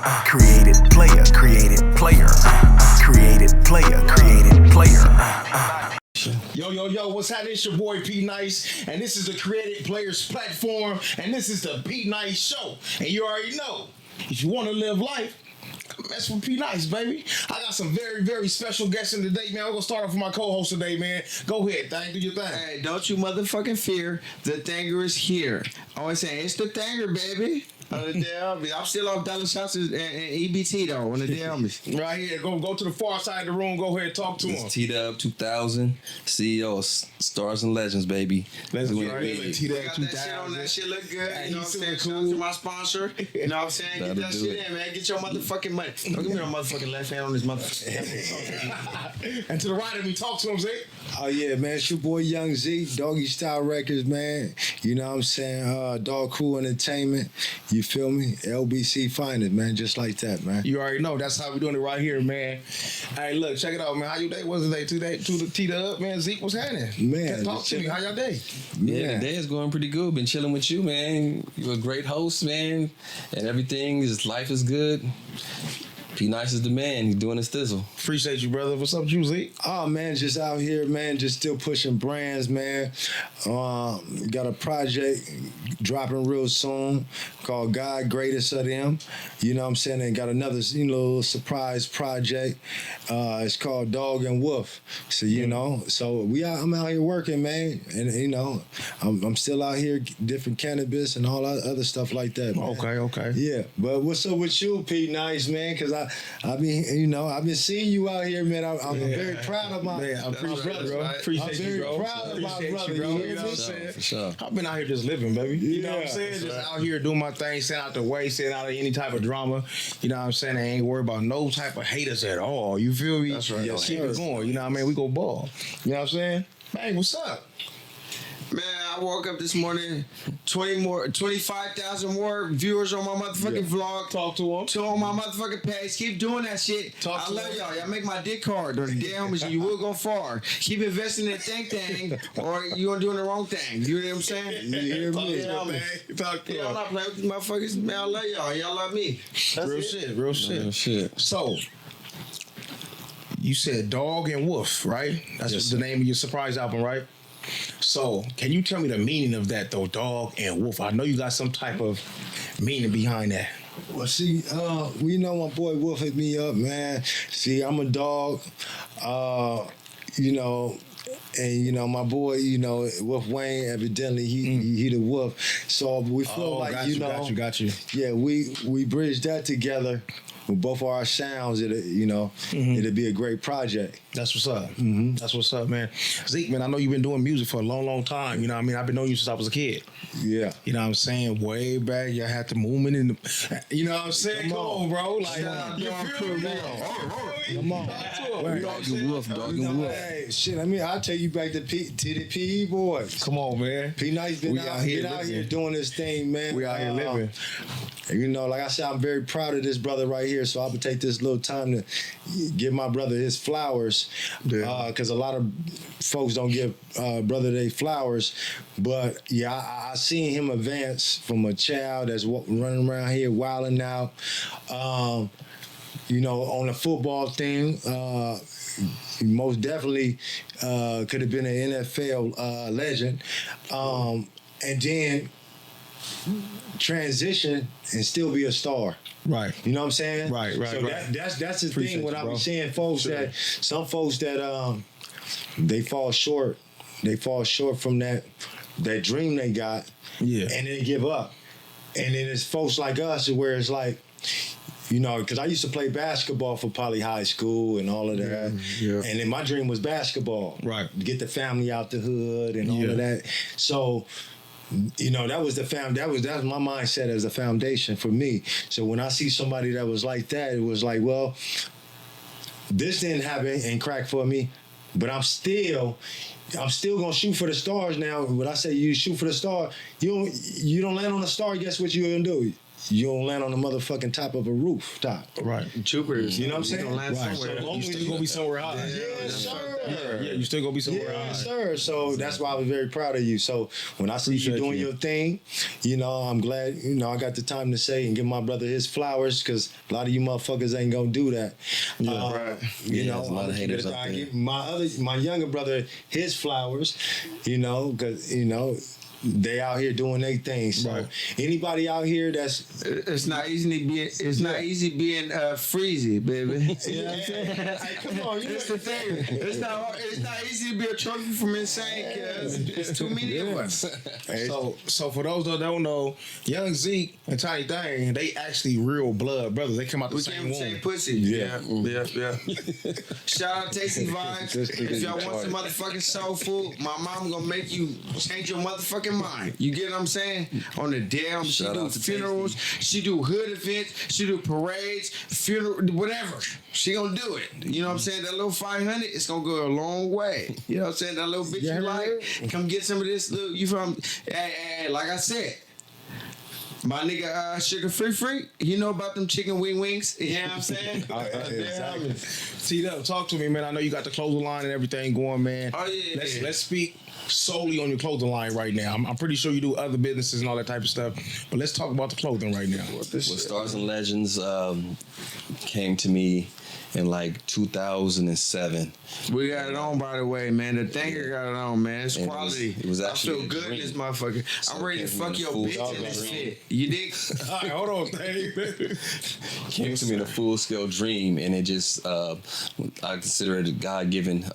Created player, created player. Created player, created player. Yo, what's happening? It's your boy P Nice, and this is the Created Players platform, and this is the P Nice Show. And you already know, if you want to live life, mess with P Nice, baby. I got some very, very special guests in today, man. We're gonna start off with my co-host today, man. Go ahead, thing, do your thing. Hey, don't you motherfucking fear. The Thanger is here. I always say, it's the Thanger, baby. On the damn, I'm still off dollar shots and EBT though. On the damn, Right here, go to the far side of the room. Go ahead, talk to him. It's T-Dub 2000, CEO of Stars and Legends, baby. Let's Doing get right big. here. T-Dub got that shit on. 2000. That shit look good. Hey, You know what I'm he's saying? super Shout out cool. to my sponsor. You know what I'm saying? Get That'll that do shit it. in, man. Get your motherfucking money. Don't give me no motherfucking left hand on this motherfucking. And to the right of me, talk to him, Zay. Oh yeah, man, it's your boy Young Z, Doggy Style Records, man. You know what I'm saying? Dog Cool Entertainment. You feel me? LBC Finest, man, just like that, man. You already know that's how we doing it right here, man. Hey, look, check it out, man. How your day was today? To the T-Dub, man. Zeke, what's happening? Man, Talk to me. How your day? Yeah, Man. the day is going pretty good. Been chilling with you, man. You're a great host, man. And everything is, life is good. P Nice is the man. He's doing his thizzle. Appreciate you, brother. What's up with you, Zeke? Oh man, just out here, man, just still pushing brands, man. Got a project dropping real soon called God Greatest of Them. You know what I'm saying? And got another, little surprise project. It's called Dog and Wolf. So so I'm out here working, man, and I'm still out here different cannabis and all that other stuff like that. Man. Okay. Yeah, but what's up with you, P Nice, man? Because I've been seeing you out here, man. I'm very proud of my, Man, I appreciate right, you, bro. right. Appreciate I'm you, very bro. proud of my Appreciate brother, you, bro. you You hear know me? what I'm saying? For sure. I've been out here just living, baby. You know what I'm Yeah, saying? that's Just right. out here doing my thing, staying out the way, staying out of any type of drama. You know what I'm saying? I ain't worried about no type of haters at all. You feel me? That's right. Just Yes, keep sir. it going. You know what I mean? We go ball. You know what I'm saying? Hey, what's up? Man, I woke up this morning, 25,000 more viewers on my motherfucking vlog. Talk to him. Two on my motherfucking page. Keep doing that shit. Talk I to love him. y'all. Y'all make my dick hard. Or damn, you will go far. Keep investing in the thing, or you're doing the wrong thing. You know what I'm saying? You hear Talk me? to him, man. Talk to Yeah, I'm him. not playing with these motherfuckers. Man, I love y'all. Y'all love me. That's Real it. shit, real shit. Oh, shit. So, you said Dog and Wolf, right? That's Yes, the sir. name of your surprise album, right? So, can you tell me the meaning of that, though, Dog and Wolf? I know you got some type of meaning behind that. Well, see, we know my boy Wolf hit me up, man. See, I'm a dog, and my boy, Wolf Wayne, evidently he the wolf. So we feel like got you. yeah, we bridged that together with both of our sounds. It'd be a great project. That's what's up. That's what's up, man. Zeke, man, I know you've been doing music for a long, long time. You know what I mean? I've been knowing you since I was a kid. Yeah. You know what I'm saying? Way back, y'all had the movement in the. You know what I'm saying? Come on, bro. Like, Shout out you Dog feel Crew, me? man. Come on. Dog and Wolf, Dog and Wolf. Hey, shit, I'll take you back to the PE boys. Come on, man. P Nice been We out out here here living. doing this thing, man. We out here living. Like I said, I'm very proud of this brother right here. So I'm gonna take this little time to give my brother his flowers, Yeah. because a lot of folks don't give brother their flowers. But yeah, I seen him advance from a child that's running around here wilding out. On the football thing. Most definitely could have been an NFL legend, and then transition and still be a star. Right. You know what I'm saying? Right. So right. that's the Appreciate thing. When you, I bro. be seeing folks Sure. some folks that they fall short. They fall short from that dream they got. Yeah. And they give up. And then it's folks like us where it's like, because I used to play basketball for Poly High School and all of that. Yeah. And then my dream was basketball. Right. To get the family out the hood and all Yeah. of that. So, that was that's my mindset as a foundation for me. So when I see somebody that was like that, it was like, well, this didn't happen and crack for me, but I'm still gonna shoot for the stars now. When I say you shoot for the star, you don't land on the star, guess what you're gonna do? you don't land on the motherfucking top of a rooftop. Right. Troopers, You know what I'm saying? Gonna land Right. somewhere. You still gonna be somewhere high. Yes, sir. Yeah, you still gonna be somewhere Yeah, high. sir. So that's why I was very proud of you. So when I see you Appreciate doing you. your thing, I'm glad, I got the time to say and give my brother his flowers, because a lot of you motherfuckers ain't gonna do that. Yeah, right. Yeah, there's a lot of haters out I there. give my younger brother his flowers, because they out here doing their thing. So Right. anybody out here that's It's not easy to be. It's not easy being freezy, baby. you know what I'm saying? Hey, come on, you That's the thing. It's not easy to be a trophy from insane, cause it's too many of us. So for those that don't know, Young Zeke and Tiny Thing, they actually real blood brothers. They come out the We same came from the womb. same pussy. Yeah. Shout out Tasty Vibes. If y'all want some motherfucking soul food, my mom gonna make you change your motherfucking mind. You get what I'm saying? On the damn, she Shout do out to funerals, she do hood events, she do parades, funeral, whatever. She gonna do it. You know what I'm saying? That little 500, it's gonna go a long way. You know what I'm saying? That little bitch you like, come get some of this little. You from? Hey, like I said. My nigga Sugar Free, you know about them chicken wings? You know what I'm saying? exactly. T-Dub, talk to me, man. I know you got the clothing line and everything going, man. Oh, yeah. Let's speak solely on your clothing line right now. I'm pretty sure you do other businesses and all that type of stuff, but let's talk about the clothing right now. Well, Stars and Legends came to me in like 2007. We got it on, by the way, man. The thanger got it on, man. It's And quality. it was actually I feel a good in dream. this motherfucker. I'm So ready to it came fuck from your the full bitch in this dream. fit. You dig? All right, hold on, Thing. Came to me in a full scale dream, and it just I consider it a God given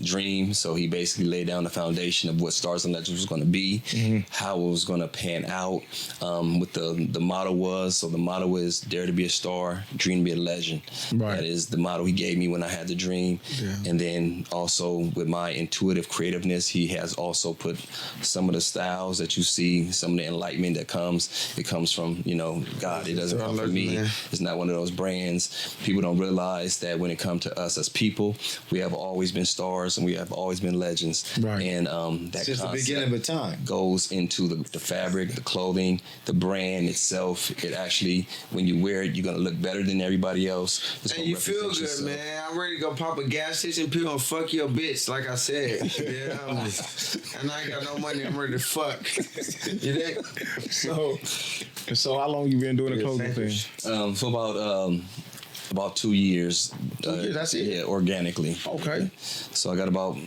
dream. So he basically laid down the foundation of what Stars and Legends was going to be, how it was going to pan out, what the motto was. So the motto is dare to be a star, dream to be a legend. Right. That is the motto he gave me when I had the dream. Yeah. And then also with my intuitive creativeness, he has also put some of the styles that you see, some of the enlightenment that comes. It comes from God. It doesn't come from me. Man. It's not one of those brands. People don't realize that when it comes to us as people, we have always been stars and we have always been legends. Right. And that It's just the concept beginning of a time. goes into the fabric, the clothing, the brand itself. It actually, when you wear it, you're gonna look better than everybody else. It's And gonna you feel represent good, yourself. man. I'm ready to go pop a gas station. People gonna fuck your bitch, like I said. Yeah, and I ain't got no money. I'm ready to fuck. You dig? So how long you been doing the clothing thing? For about 2 years. 2 years, that's it? Yeah, organically. Okay. So I got about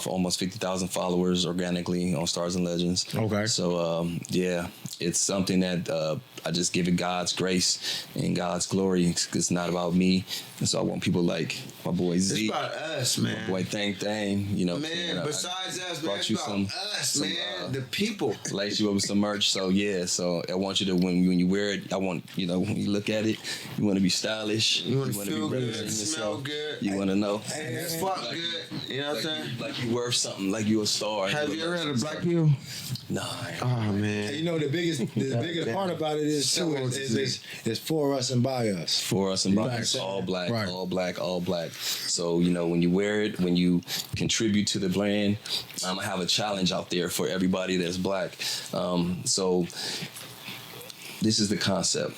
almost 50,000 followers organically on Stars and Legends. Okay. So yeah, it's something that I just give it God's grace and God's glory. It's not about me. And so I want people like my boy It's Z, about us, my man. boy Thang. Man, besides us, man, brought it's you about us, man. The people. lace you up with some merch. So yeah, so I want you to when you wear it, I want when you look at it, you want to be stylish. You want to wanna feel be good, representing smell yourself. good. You want to know. Fuck good. You know what I'm saying? Like you worth something, like you a star. Have you ever had a black pill? No. Oh, man. You know the biggest part about it is too is for us and by us. For us and by Right. us, all black, Right. all black, all black. So when you wear it, when you contribute to the brand, I'm gonna have a challenge out there for everybody that's black. So this is the concept.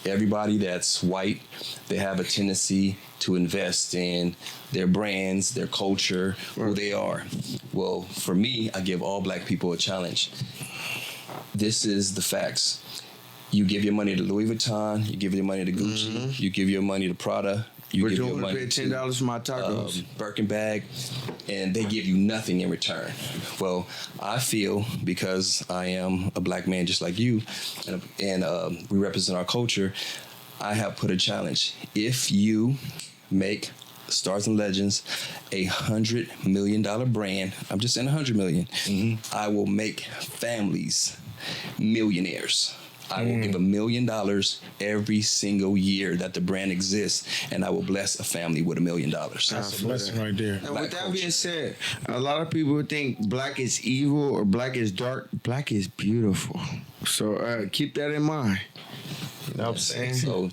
Everybody that's white, they have a tendency to invest in their brands, their culture, who they are. Well, for me, I give all black people a challenge. This is the facts. You give your money to Louis Vuitton, you give your money to Gucci, you give your money to Prada, you But give you your want to money pay $10 for my tacos. Birkin bag, and they give you nothing in return. Well, I feel because I am a black man just like you, and we represent our culture, I have put a challenge. If you make Stars and Legends $100 million brand, I'm just saying 100 million, I will make families millionaires. I will give $1 million every single year that the brand exists, and I will bless a family with $1 million. That's a blessing right there. And Black with that culture. being said, a lot of people think black is evil or black is dark. Black is beautiful. So keep that in mind. You know what I'm saying? So,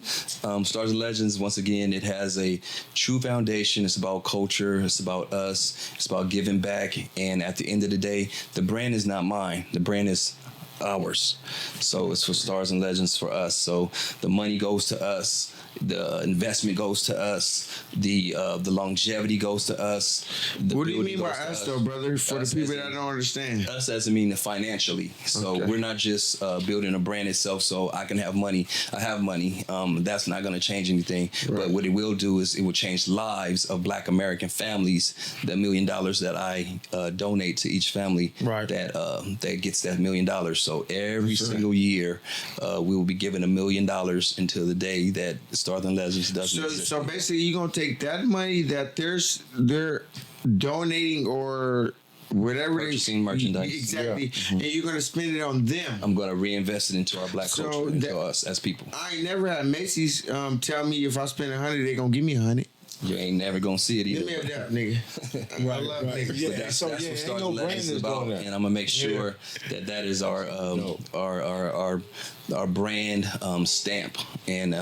Stars and Legends, once again, it has a true foundation. It's about culture. It's about us. It's about giving back. And at the end of the day, the brand is not mine. The brand is ours. So it's for Stars and Legends for us. So the money goes to us. The investment goes to us. The longevity goes to us. What do you mean by us, though, brother? For the people that don't understand. Us as I mean financially. So Okay. we're not just building a brand itself so I can have money. I have money. That's not going to change anything. Right. But what it will do is it will change lives of Black American families. The $1 million that I donate to each family Right. that gets that $1 million. So every single year we will be giving $1 million until the day that Stars and Legends doesn't exist. So basically, you're gonna take that money that they're donating or whatever Purchasing merchandise. exactly, and you're gonna spend it on them. I'm going to reinvest it into our Black So culture, into that- us as people. I ain't never had Macy's tell me if I spend 100, they gonna give me 100. You ain't never going to see it either. Give me a but- dab, nigga. I love niggas. But Yeah, that's, so that's yeah, what ain't Stars no and brand Legends is is about, doing that. and I'm gonna make sure that is our brand stamp, and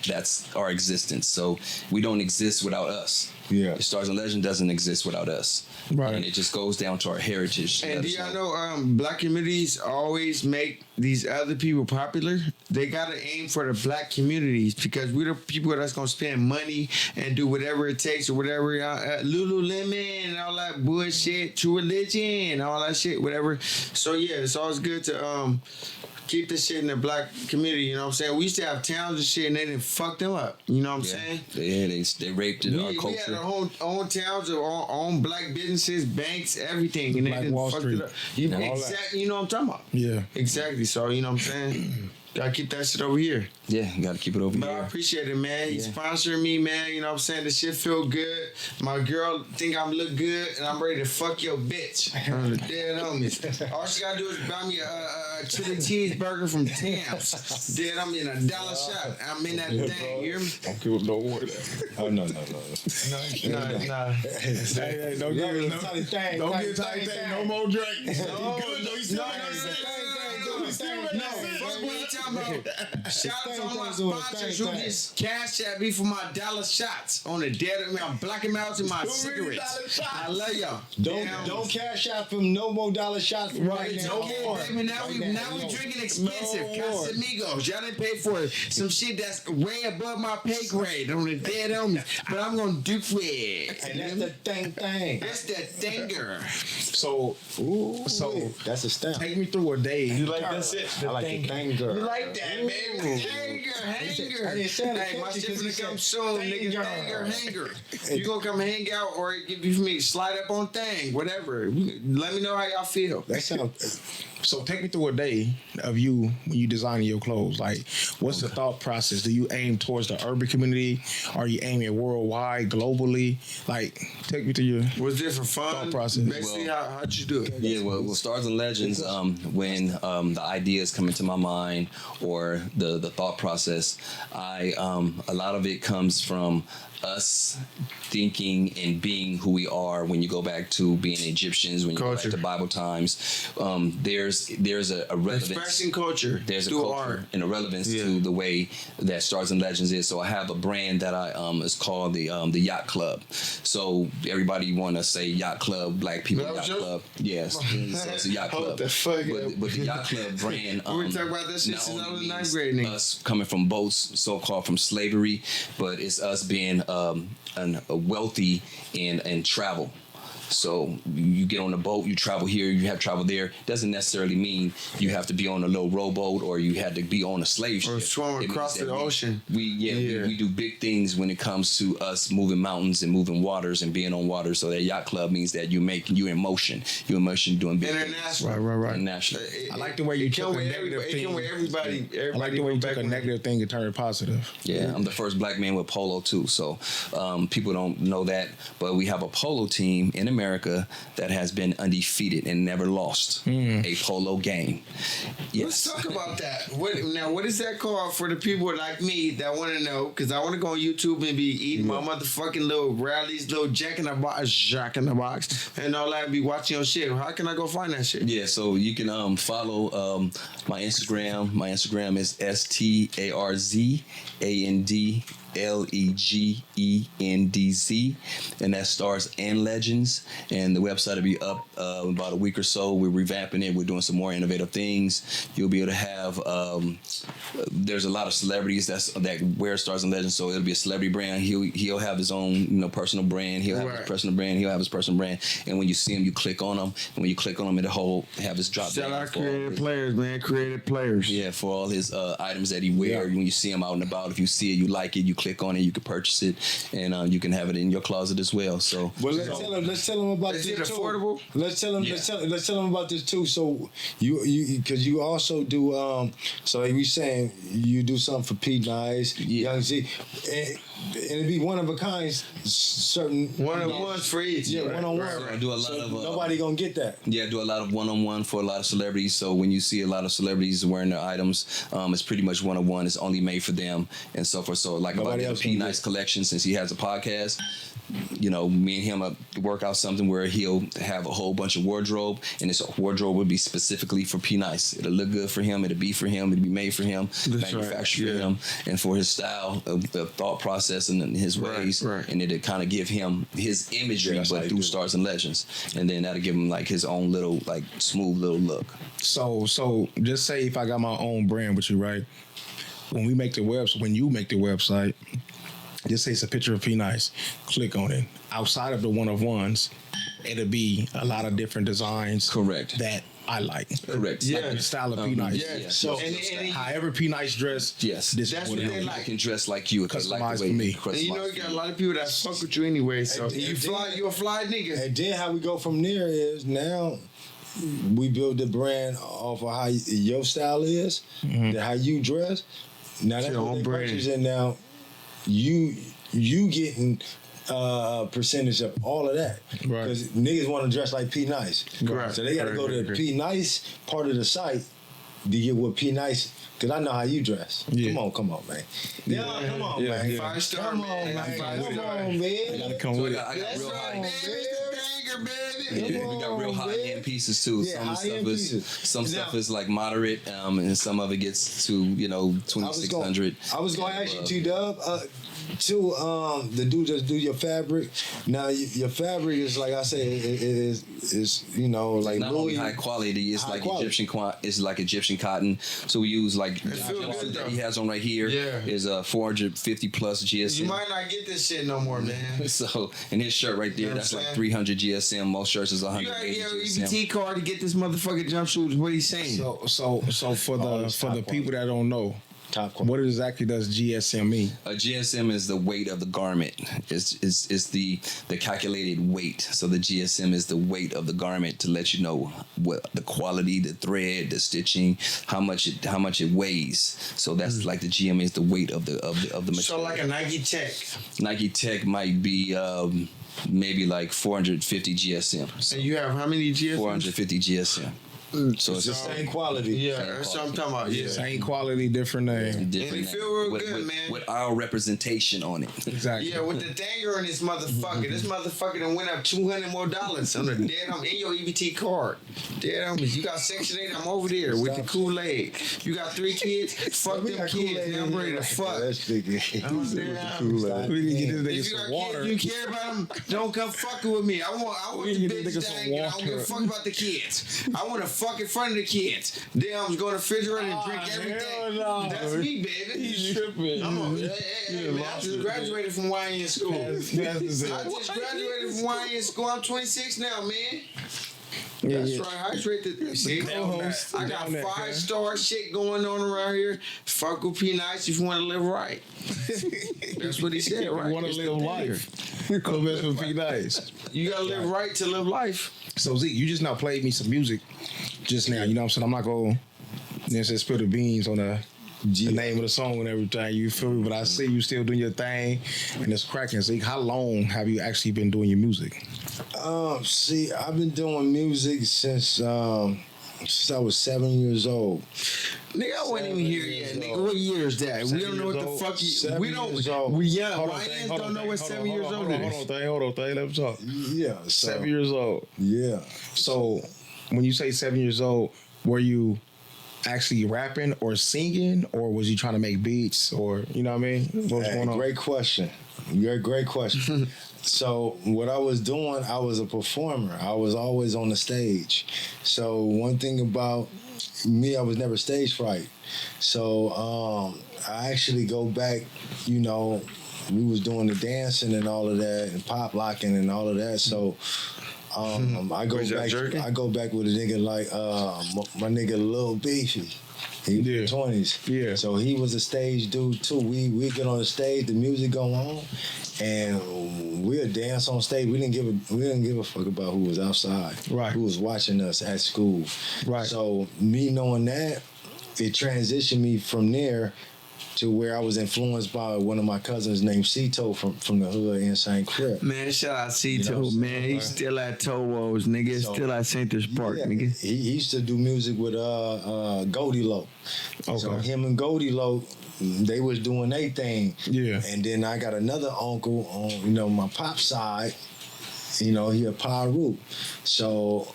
that's our existence. So we don't exist without us. Yeah. Stars and Legend doesn't exist without us. Right. And it just goes down to our heritage. And Let do us y'all know Black communities always make these other people popular? They gotta aim for the Black communities because we're the people that's gonna spend money and do whatever it takes or whatever Lululemon and all that bullshit, True Religion, all that shit, whatever. So yeah, it's always good to keep this shit in the Black community. You know what I'm saying? We used to have towns and shit, and they didn't fuck them up. You know what I'm saying? They raped it, our We had culture. our own towns, our own Black businesses, banks, everything, and they Black didn't Wall fuck Street. it up. You, All that. exactly, you know what I'm talking about? Yeah. Exactly. So you know what I'm saying? Gotta keep that shit over here. Yeah, you got to keep it over But I here. appreciate it, man. You sponsoring me, man. You know what I'm saying? The shit feel good. My girl think I'm look good, and I'm ready to fuck your bitch. Dead homies. All she gotta do is buy me a chili cheeseburger from Tam's. Dead, I'm in $1 shot. I'm in that thing. You hear me? Don't give no more of that. Oh no. Nah. Hey, don't give it no. Don't get tight. No more drinks. No, Good, though. You still ready to sit? You still ready to sit? Fuck what you talking about. Shout out to all my Thank, sponsors who thank. just cash at me for my dollar shots on the dead. I'm blacking out to my cigarettes. $2 I love y'all. Don't cash out from no more dollar shots from right now. No more. Baby, now we drinking expensive Casamigos. Y'all didn't pay for some shit that's way above my pay grade on the dead on me. But I'm gonna do it. And that's the thing. That's the thinger. So, That's a stamp. take me through a day. You like That's it. I like the thing, girl. You like that, baby? Hanger. Hey, my shit finna come soon, nigga. Hanger. You gonna come hang out or give you me slide up on thing, whatever. Let me know how y'all feel. That sounds. So take me through a day of you when you designing your clothes. Like, what's the thought process? Do you aim towards the urban community? Are you aiming worldwide, globally? Like, take me to your Was this for fun? Thought process. Basically, how'd you do it? Yeah, well, Stars and Legends, when the ideas come into my mind or the thought process, a lot of it comes from us thinking and being who we are when you go back to being Egyptians, when you go Culture. back to Bible times. There's a relevance. Expressing culture. There's a through culture art. and a relevance Yeah. to the way that Stars and Legends is. So I have a brand that I is called the Yacht Club. So everybody want to say Yacht Club, Black people That was Yacht your- Club. Yes, so it's a Yacht Hold Club. the fuck up. But the Yacht Club brand. We were talking about that shit not since I only was in ninth means grade, nigga. Us coming from boats, so-called from slavery, but it's us being a wealthy and travel. So you get on a boat, you travel here, you have travel there. Doesn't necessarily mean you have to be on a little rowboat or you had to be on a slave ship. Or swim It means across that the ocean. We do big things when it comes to us moving mountains and moving waters and being on water. So that Yacht Club means that you in motion. You're in motion doing big things. International. right. International. I like the way you It took come a with negative everybody. thing. It come with everybody. I like the way you took a negative thing and turned it positive. Yeah, I'm the first black man with polo too. So people don't know that, but we have a polo team in America that has been undefeated and never lost a polo game. Let's Yes. talk about that. What is that called for the people like me that want to know? Because I want to go on YouTube and be eating my motherfucking little rallies, little Jack in the Box, and all that. Be watching your shit. How can I go find that shit? Yeah, so you can follow my Instagram. My Instagram is STARZAND LEGENDZ, and that stars and legends. And the website will be up about a week or so. We're revamping it. We're doing some more innovative things. You'll be able to have. There's a lot of celebrities that wear stars and legends, so it'll be a celebrity brand. He'll have his own personal brand. He'll have his personal brand. He'll have his personal brand. And when you see him, you click on him. And when you click on him, it'll have his drop. Shout out creative players, man. Creative players. Yeah, for all his items that he wear. When you see him out and about, if you see it, you like it, you click on it, you can purchase it, and you can have it in your closet as well. So, well, let's tell him about is this it too. affordable? Let's tell him about this too. So you because you also do so like we saying you do something for P Nice, Young Z, and it'd be one of a kind, certain one on ones for each. Yeah, one on one. I do a lot of nobody gonna get that. Yeah, I do a lot of one-on-one for a lot of celebrities. So when you see a lot of celebrities wearing their items, it's pretty much one-on-one. It's only made for them and so forth. So like about the P Nice collection, since he has a podcast, me and him work out something where he'll have a whole bunch of wardrobe, and this wardrobe would be specifically for P Nice. It'll look good for him. It'll be for him. It'll be made for him, manufactured for him, and for his style, the thought process, and his ways, and it'll kind of give him his imagery, but through stars and legends, and then that'll give him like his own little smooth little look. So just say if I got my own brand with you, right? When you make the website, just say it's a picture of P Nice. Click on it. Outside of the one-of-ones, it'll be a lot of different designs. Correct. That I like. Correct. Like the style of P Nice. Yeah. So and however P Nice dressed, yes, this that's is what what they it like. Can dress like you. Customized for me. And you got a lot of people that fuck with you anyway. So you a fly nigga. And then how we go from there is now we build the brand off of how your style is, how you dress. Now that's what they purchase, and now you getting a percentage of all of that. Right. Because niggas want to dress like P Nice. Right. So they got to go to the P Nice part of the site to get what P Nice. Because I know how you dress. Yeah. Come on, man. Yeah, come on, man. 5-star, Come on, man. man. Come on, I man. gotta come with it. I got real high. Baby. We got real Come on, high-end pieces too. Yeah, Some stuff is like moderate, and some of it gets to 2,600. I was gonna ask you, T-Dub, the dude that do your fabric. Now your fabric is like I say, it is like Not only high quality, it's like Egyptian Egyptian cotton. So we use like the jumpsuit that he has on right here is a 450 plus GSM. You might not get this shit no more, man. So and his shirt right there, that's like 300 GSM. Most shirts is You 180 gotta get GSM. an EBT card to get this motherfucking jumpsuit. Is what he's saying. So for the people that don't know, top quality. what exactly does GSM mean? A GSM is the weight of the garment. It's the calculated weight. So the GSM is the weight of the garment to let you know what the quality, the thread, the stitching, how much it weighs. So that's like the GM is the weight of the material. So like a Nike Tech. Nike Tech might be maybe like 450 GSM. So And you have how many GSM? 450 GSM. So it's The same quality. Yeah, that's what I'm talking about. Yeah. Same quality, different name. different And it feel real with, good, with, man. with our representation on it. Exactly. Yeah, with the danger in this motherfucker. This motherfucker done went up $200 more on the dead in your EBT card. Dead homies. You got Section 8, I'm over there with the Kool-Aid. You got 3 kids, fuck We them got kids. Kool-Aid Now I'm ready to fuck. That's big. I'm down. We need to get this nigga If you some got water. kids, you care about them, don't come fucking with me. I want We the need to bitch get some dang, and I don't give a water. fuck about the kids. I want to fuck in front of the kids. Then I'm going to the refrigerator and drink hell everything. no. That's me, baby. He's tripping. I'm on. Hey, man, I just graduated from YN school. I just graduated from YN school. I'm 26 now, man. That's right. Hydrate the see, co-host. I got Down there, 5-star shit going on around here. Fuck with P Nice if you want to live right. That's what he said, right? You want to It's live the life. Come best with P Nice. You gotta live right to live life. So Zeke, you just now played me some music just now. You know what I'm saying? I'm not going to spill the beans on the name of the song and everything. You feel me? But I see you still doing your thing and it's cracking. Zeke, how long have you actually been doing your music? See, I've been doing music since I was 7 years old. Nigga, I wasn't even here yet. Nigga, what year is that? We don't know what the fuck you. We don't. We young. YNs don't know what 7 years old is. Hold on, let me talk. Yeah, so, 7 years old. Yeah. So when you say 7 years old, were you actually rapping or singing, or was you trying to make beats, or you know what I mean? What was going on? Great question. You're a great question. So what I was doing, I was a performer. I was always on the stage. So one thing about me, I was never stage fright. So I actually go back, you know, we was doing the dancing and all of that and pop locking and all of that. So I go back with a nigga like my nigga Lil Beefy. He was in the 20s. Yeah. So he was a stage dude too. We get on the stage, the music go on, and we'll dance on stage. We didn't give a fuck about who was outside. Right. Who was watching us at school. Right. So me knowing that, it transitioned me from there to where I was influenced by one of my cousins named Cito from the hood in St. Clair. Man, shout out Cito, You know, man. He's still at Towo's, nigga. So, Still at Santos Park, Yeah, nigga. he used to do music with Goldie Low. So Okay. him and Goldie Low, they was doing their thing. Yeah. And then I got another uncle on, you know, my pop side. You know, he a Pyru. So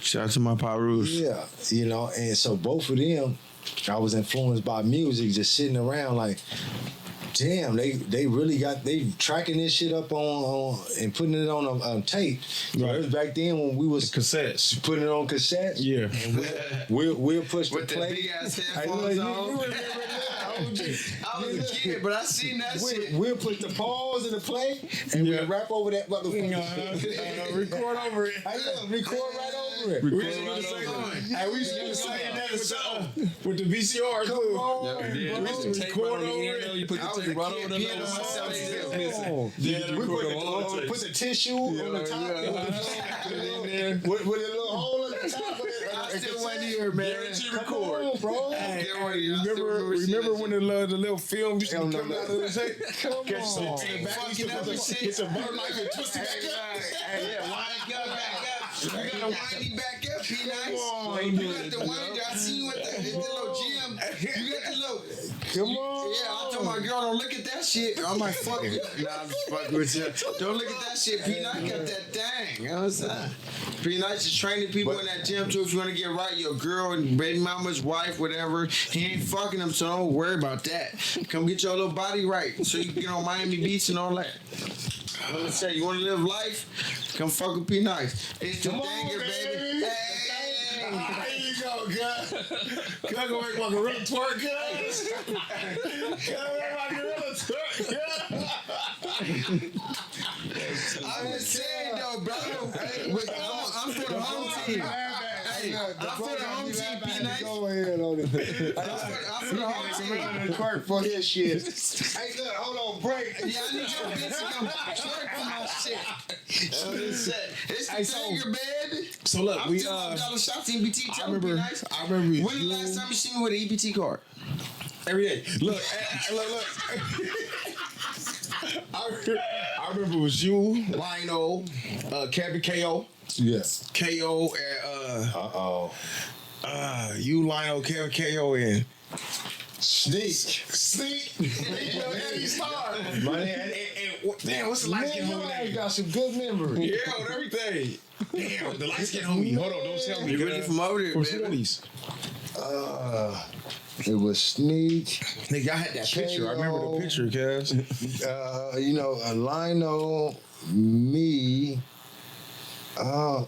Shout out to my Pyrus. yeah, you know, and so both of them, I was influenced by music, just sitting around like, damn, they really they tracking this shit up on and putting it on a tape. So Right. it was back then when we was Cassettes. putting it on cassettes. Yeah. And we'll push With the the play. big ass Hey, headphones look, you on. remember that? I was a kid, but I seen that shit. We'll put the pause in the play and Yeah. we'll rap over that motherfucker. Record over it. I know, record right over it. We used to say that with the VCR Come too. on, Yeah, bro. we used to Record tape right on the over end, it. though. You put I the was tape a right kid over the peeing on nose. myself still. Oh. Yeah, We record them all put tapes. the tissue on the top with a little hole in the top. I still wasn't here, man. Guarantee Come record. on, bro. Remember when the little film used to Hell be no, coming no. out of the tape? Come on. Fucking up and shit. It's a butter knife and twist it back up. Yeah, wind up, back up. You gotta wind me back up, P Nice. on. You got the winder. I see you at the little gym. You got the little. Come on. Yeah, I told my girl, don't look at that shit. I'm like, fuck you. Nah, I'm just fucking with you. Don't look at that shit. P Nice got that thing. You know what I'm saying? P Nice is training people in that gym too. If you want to get right, your girl and baby mama's wife, whatever, he ain't fucking them, so don't worry about that. Come get your little body right so you can get on Miami Beach and all that. I'm gonna say, you want to live life? Come fuck with P Nice. It's the Come on, danger, baby. baby. Hey. There you go, cuz. Cuz gonna make my gorilla twerk, cuz. Cuz make my gorilla twerk, I'm just saying though, bro. I'm for the home team. Hey, I'm for the home team, P Nice. Go ahead on it. I'm for the home team. Court for this shit. Hey, look, hold on, break. Yeah, I need your bitch to come twerk for my shit. I'm just saying. It's the so- danger, baby. So look, I'm we still $1 shots in EBT. Tell me, P Nice. I remember When the last time you see me with an EBT card? every day. Look. I remember it was you, Lino, Kevin KO. Yes. KO and Uh-oh. you, Lionel, Kevin KO and Sneak. Eddie Star. Damn, what's the light skin Man, your homie ass name? got some good memory. Yeah, with everything. Damn, the light skin homie. Hold on, don't tell me. You really from over there, From baby? Sweaties. It was Sneak. Nigga, I had that picture. I remember the picture, cuz. You know, Lionel, me. Damn,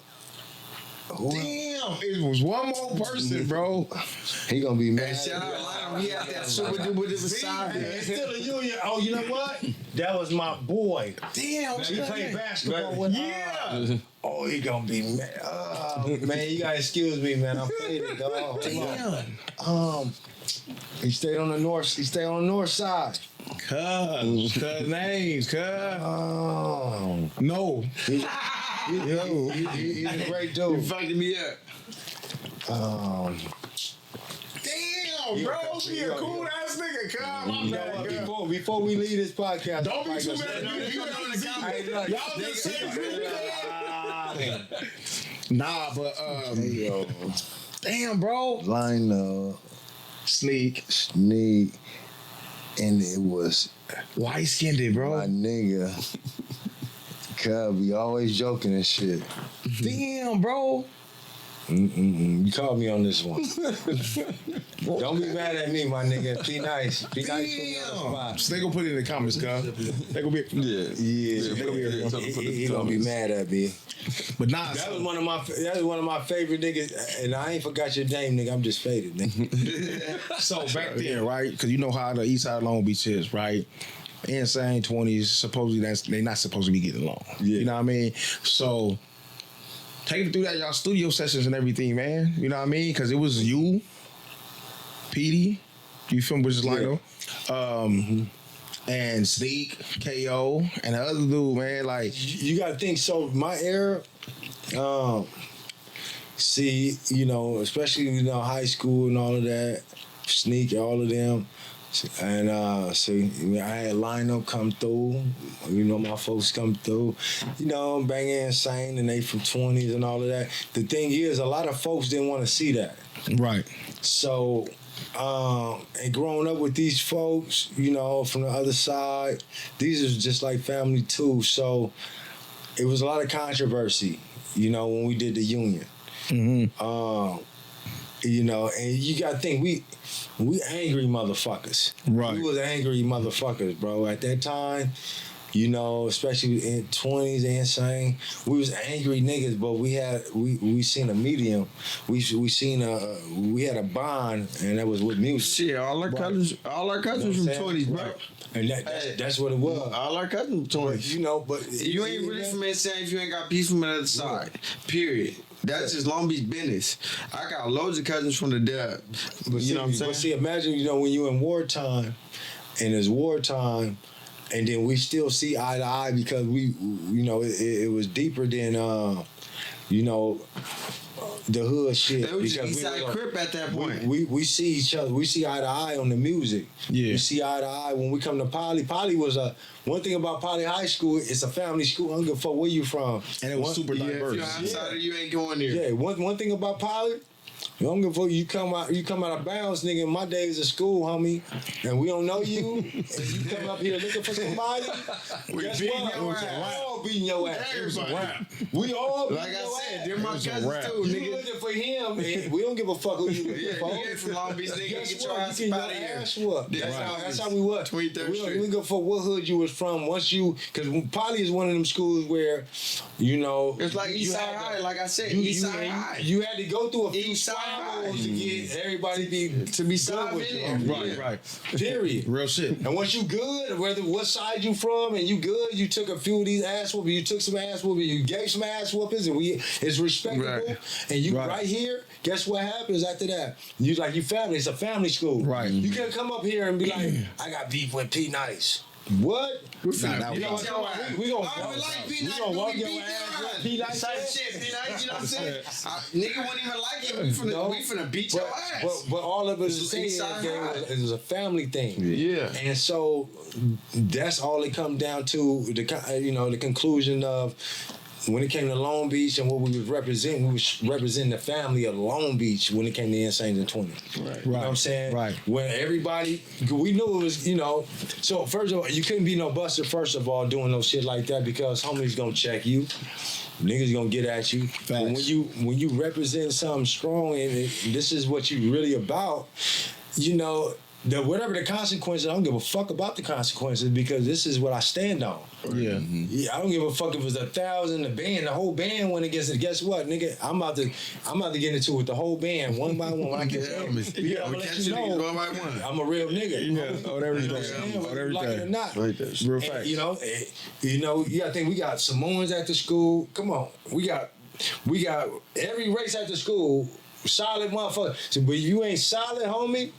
it was one more person, bro. He gonna be mad. Shout out Lionel. He had that super duper beside me. It's still a union. Oh, you know what? That was my boy. Damn, He played basketball with yeah. Oh, he gonna be mad. Oh, man, you gotta excuse me, man. I'm faded, dog. Damn. He stayed on the north. He stayed on the north side. Cuz names, cuz. Oh, No. he's a great You dude. fucking me up. Damn, bro. He a cool ass nigga, cuz. My You know bad, what, cuz. before we leave this podcast, Don't be too like I mad. said, Y'all just say Nah, but yo, damn, bro. Lionel, Sneak. Sneak, and it was Light skinned, my bro. nigga. Cub, we always joking and shit. Damn, bro. You called me on this one. Don't be mad at me, my nigga. Be nice. Be nice. Put me on the spot. So they gonna put it in the comments, cuz. They gonna be Yeah. they gonna be He gonna be mad at me. But nah, That was one of my favorite niggas, and I ain't forgot your name, nigga. I'm just faded, nigga. so back then, right? Because you know how the east side of Long Beach is, right? Insane 20s. Supposedly they not supposed to be getting along. Yeah. You know what I mean? So take it through that y'all studio sessions and everything, man. You know what I mean? Because it was you, Petey, you feel me, which is Lino, and Sneak, KO, and the other dude, man. Like You gotta think. So my era, see, you know, especially high school and all of that, Sneak, all of them. And see, I had Lionel come through. My folks come through. Banging Insane, and they from 20s and all of that. The thing is, a lot of folks didn't want to see that. right. So, and growing up with these folks, from the other side, these are just like family too. So, it was a lot of controversy, when we did the union. Mm-hmm. And you gotta think we angry motherfuckers. Right. We was angry motherfuckers, bro. At that time, especially in 20s, Insane, we was angry niggas, but we seen a medium. We had a bond, and that was with music. Shit, all our cousins from 20s, bro. And that's what it was. All our cousins from 20s. But You ain't really from Insane if you ain't got peace from the other side. Period. That's just Long Beach business. I got loads of cousins from the dub. But You know what I'm saying? But see, imagine, when you in wartime, and it's wartime, and then we still see eye to eye because it was deeper than, the hood shit. They was just Because Eastside Crip at that point. we see each other. We see eye to eye on the music. Yeah. We see eye to eye when we come to Poly. Poly was one thing about Poly High School. It's a family school. I don't give a fuck where you from. And it was super Yeah, if diverse. you're outsider, you ain't going there. Yeah. One thing about Poly. I don't give a fuck. You come out of bounds, nigga. In my days of school, homie, and we don't know you, and you come up here looking for somebody. Guess beating what? your We ass. all beating your ass. Everybody. We all beating Like I your said, ass. they're my was a cousins rap. too, You nigga. looking for him, and we don't give a fuck who you looking Yeah, for. you ain't from Long Beach, nigga. Guess Get your what? ass You up out get of your here. ass whooped. Yeah, That's how we was. 23rd We Street. don't give a fuck what hood you was from. Once you, because Poly is one of them schools where, It's like you Eastside had to- High, like I said, you, Eastside you, High. you had to go through a few Eastside High. squabbles to get everybody to be good solid with in you. there. Right, Yeah. right. Period. Real shit. And once you good, whether what side you from, and you good, you took a few of these ass whoopings, you took some ass whoopings, you gave some ass whoopings, and it's respectable. Right. And you Right. right here, guess what happens after that? You family. It's a family school. Right. You can't come up here and be like, I got beef with P Nice. What? We finna Nah, beat nah, your we- ass. we gonna I walk- would like we P-Nice, gonna but walk we your beat your ass ass. with P-Nice Type ass. shit, P-Nice, you know what I'm saying? Nigga wouldn't even like it. We finna beat your ass. But all of us is saying Eastside High. it was a family thing. Yeah. And so that's all it come down to, the conclusion of when it came to Long Beach and what we was representing the family of Long Beach when it came to Insane in 20. Right. You know what I'm saying? Right. When everybody, we knew it was, so first of all, you couldn't be no buster, first of all, doing no shit like that because homies gonna check you. Niggas gonna get at you. But when you represent something strong and this is what you really about, whatever the consequences, I don't give a fuck about the consequences because this is what I stand on. Yeah. Yeah, I don't give a fuck if it's 1,000, the whole band went against it. Guess what, nigga? I'm about to get into it with the whole band one by one. When I get there, I'm gonna let you know one by one. I'm a real nigga. Yeah, on everything. Understand, On whether you like it or everything. not. Like this. Real And, facts. you gotta think we got Samoans at the school. Come on, we got every race at the school. Solid motherfucker. So, but you ain't solid, homie,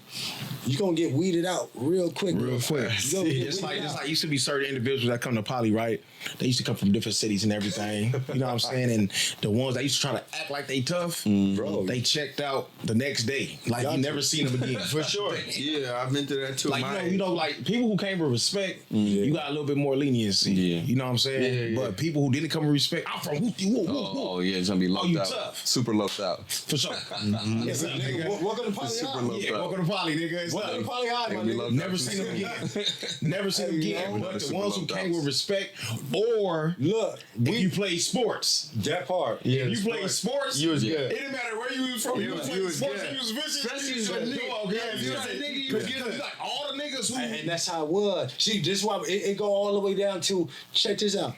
you gonna get weeded out real quick. Real quick. You gonna get It's weeded like out. used to be certain individuals that come to Poly, right? They used to come from different cities and everything. You know what I'm saying? And the ones that used to try to act like they tough, Bro. they checked out the next day. Like you never seen them again. For sure. Yeah, I've been through that too. Like like people who came with respect, you got a little bit more leniency. Yeah. You know what I'm saying? Yeah, yeah. But people who didn't come with respect, I'm from whoop whoop whoop Oh whoop. yeah, it's gonna be locked you out. tough. Super locked out. For sure. Yes, Nigga, welcome to Poly. Super High. low. Yeah, welcome to Poly. poly, nigga. It's What? like- Poly high, my we nigga. love Never seen them again. Never seen them again. know, But the super ones who love came dogs. with respect, or Look, if you played sports. that part. If you played sports, You was it good. didn't matter where you was from. You was- played you was sports good. and you was vicious. Especially you was if a you was a dog. nigga. Yeah, If you was a nigga, you was good. Like all the niggas who. And that's how it was. See, this is why it go all the way down to, check this out,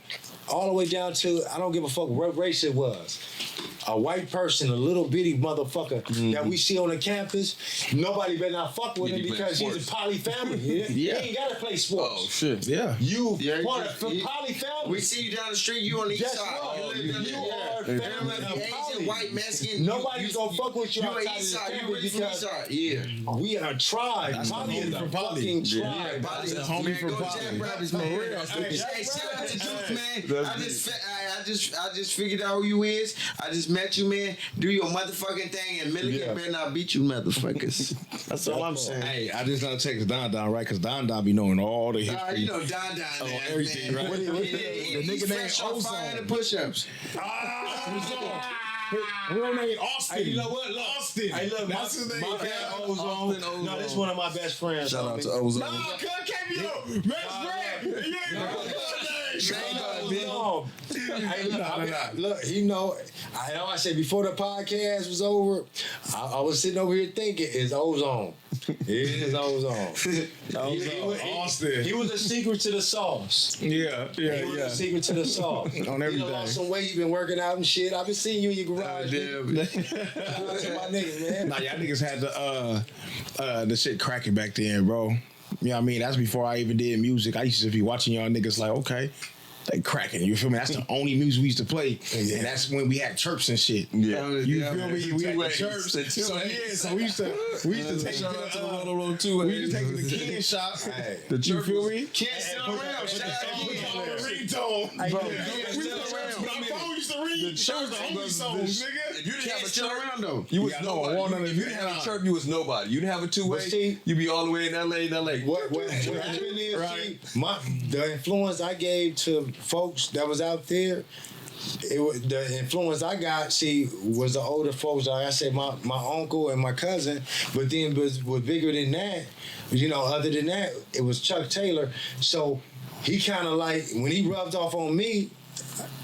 all the way down to, I don't give a fuck what race it was. A white person, a little bitty motherfucker that we see on the campus, nobody better not fuck with Yeah, him he play because he's a sports. poly family. Yeah. He ain't gotta play sports. Oh shit. Yeah. You Yeah, part you- of poly family. We see you down the street, you on the east Guess side. what? You live down You there. are Yeah. family You of Asian, poly. white, Mexican. Nobody's gonna fuck with you You outside on of east the side. You family really from east because side. Yeah. we are a tribe. That's Poly the is homie a from Poly. fucking Yeah. tribe. Poly, That's the homie man, from go Poly. Jack Brothers, For man. real. Hey, shout out to Duke, man. That's I just figured out who you is. I just met you, man. Do your motherfucking thing, and Milligan better not beat you, motherfuckers. That's all I'm saying. Hey, I just gotta text Don Don, right? Because Don Don be knowing all the history. You know Don Don, man. everything, right? What The the nigga nigga named fresh off Ozone. 500 push-ups. Real name Austin. Hey, you know what? Look, Austin. Hey, look, That's his name. my Okay. guy Ozone. No, this is one of my best friends. Shout out homie. to Ozone. Nah, cuz can't be your best friend. You ain't got a good name. Hey, look, he know. I know. I said before the podcast was over, I was sitting over here thinking, "It's Ozone. It is Ozone." Austin. He was a secret to the sauce. Yeah, He was a secret to the sauce. On You done everything. lost some weight. You been working out and shit. I've been seeing you in your garage. nigga. Shout out to my nigga, man. Nah, y'all niggas had the shit cracking back then, bro. You know what I mean? That's before I even did music. I used to be watching y'all niggas like, okay, they cracking. You feel me? That's the only music we used to play. And that's when we had chirps and shit. Yeah. You feel me? We had the ways. chirps. The two So ways. yeah, so we used to take Shout out to the the Roll Two we used to take the Ken shop. Hey. You feel me? Can't sit around. Shout out to We you. call it ringtone. Bro, We used to around. but our phone used to read. The It was chirps the homie was- songs, the- nigga. If you didn't have a Can't sit chirp, around though. you was Yeah, I nobody. know, If you didn't have a chirp, you was nobody. You didn't have a two-way, But see- you be all the way in LA, What happened is, Right. the influence I gave to folks that was out there, it was the influence I got. See, was the older folks. Like I said, my uncle and my cousin. But then was bigger than that. You know, other than that, it was Chuck Taylor. So he kind of like when he rubbed off on me.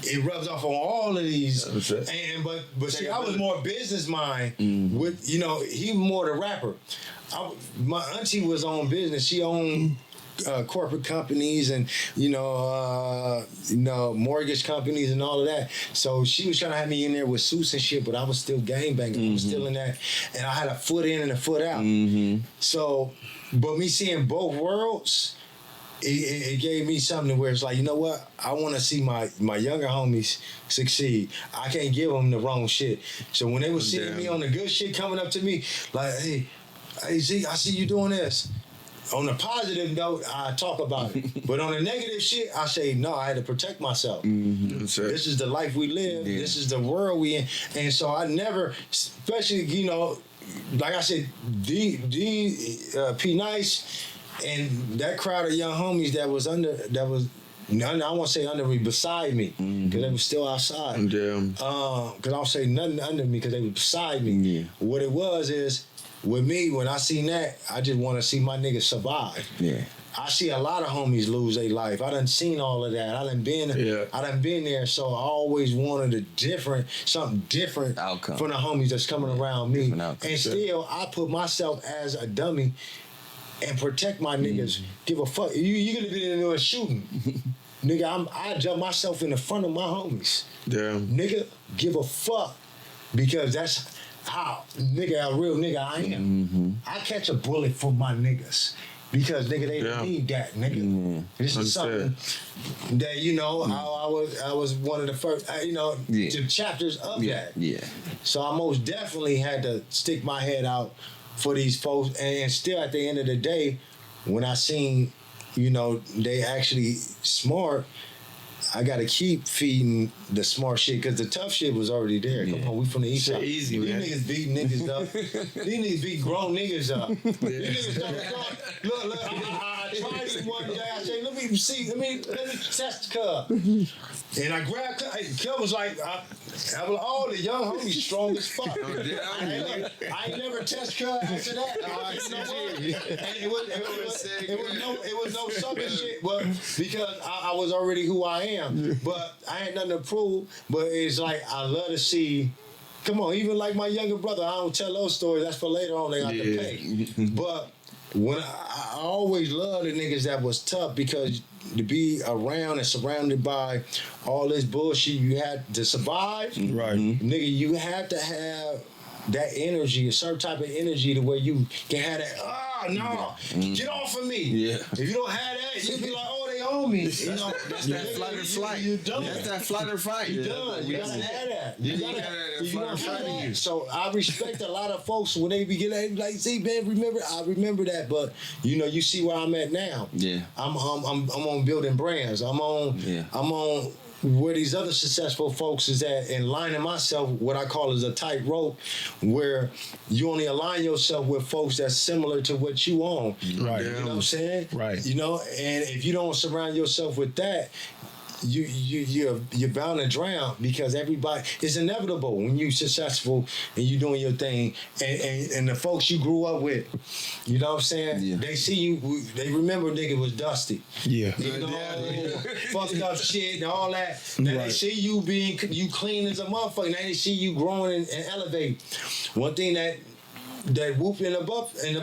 It rubs off on all of these, That's it. and but see, I was more business mind Mm-hmm. with he more the rapper. My auntie was on business; she owned corporate companies and mortgage companies and all of that. So she was trying to have me in there with suits and shit, but I was still gangbanging. I was still in that, and I had a foot in and a foot out. So, but me seeing both worlds. It gave me something where it's like, you know what? I want to see my younger homies succeed. I can't give them the wrong shit. So when they were seeing me on the good shit coming up to me, like, hey, Z, I see you doing this. On the positive note, I talk about it. But on the negative shit, I say, no, I had to protect myself. This is the life we live. Yeah. This is the world we in. And so I never, especially, like I said, P Nice, and that crowd of young homies that was I won't say under me, beside me, because they were still outside. Damn. Because I don't say nothing under me because they were beside me. Yeah. What it was is, with me, when I seen that, I just want to see my niggas survive. Yeah. I see a lot of homies lose their life. I done seen all of that. I done been there. So I always wanted something different Outcome. from the homies that's coming around me. Different outcome. And still, I put myself as a dummy and protect my niggas. Give a fuck. You gonna be in there shooting. Nigga, I jump myself in the front of my homies. Damn. Nigga, give a fuck. Because that's how a real nigga I am. I catch a bullet for my niggas. Because nigga, they don't need that, nigga. This is something that I was one of the first, the chapters of that. Yeah. So I most definitely had to stick my head out for these folks, and still at the end of the day, when I seen, they actually smart, I gotta keep feeding the smart shit because the tough shit was already there. Come on, we from the east side. Easy, man. These niggas beat niggas up. These niggas beat grown niggas up. These niggas look. I tried it one day. I said, let me test the cub. And I grabbed Cub. Cub was like, I was like, oh, the young homie strong as fuck. I ain't never test Cub after that. And it was no sucker shit, but because I was already who I am. But I ain't nothing to prove. But it's like, I love to see. Come on, even like my younger brother, I don't tell those stories. That's for later on. They got to pay. But when I always loved the niggas that was tough, because to be around and surrounded by all this bullshit you had to survive, Right. nigga, you have to have that energy, a certain type of energy, to where you can have that. Get off of me. Yeah. If you don't have that, you'll be like, oh, they own me. You know, That's that flight or flight. You done. That's that flight or fight. You done. You gotta have that. You gotta have that flight or fight in you. So I respect a lot of folks when they be getting like, see, man, I remember that, but you know, you see where I'm at now. Yeah. I'm on building brands. I'm on where these other successful folks is at, and lining myself what I call is a tightrope, where you only align yourself with folks that's similar to what you own. Right. You know what I'm saying? Right. You know, and if you don't surround yourself with that, you're bound to drown, because everybody, it's inevitable when you're successful and you doing your thing, and the folks you grew up with, you know what I'm saying? Yeah. They see you, they remember nigga was dusty. Yeah. You know, fucked up shit and all that. Now they see you being you clean as a motherfucker. Now they see you growing and elevate. One thing that whoop in the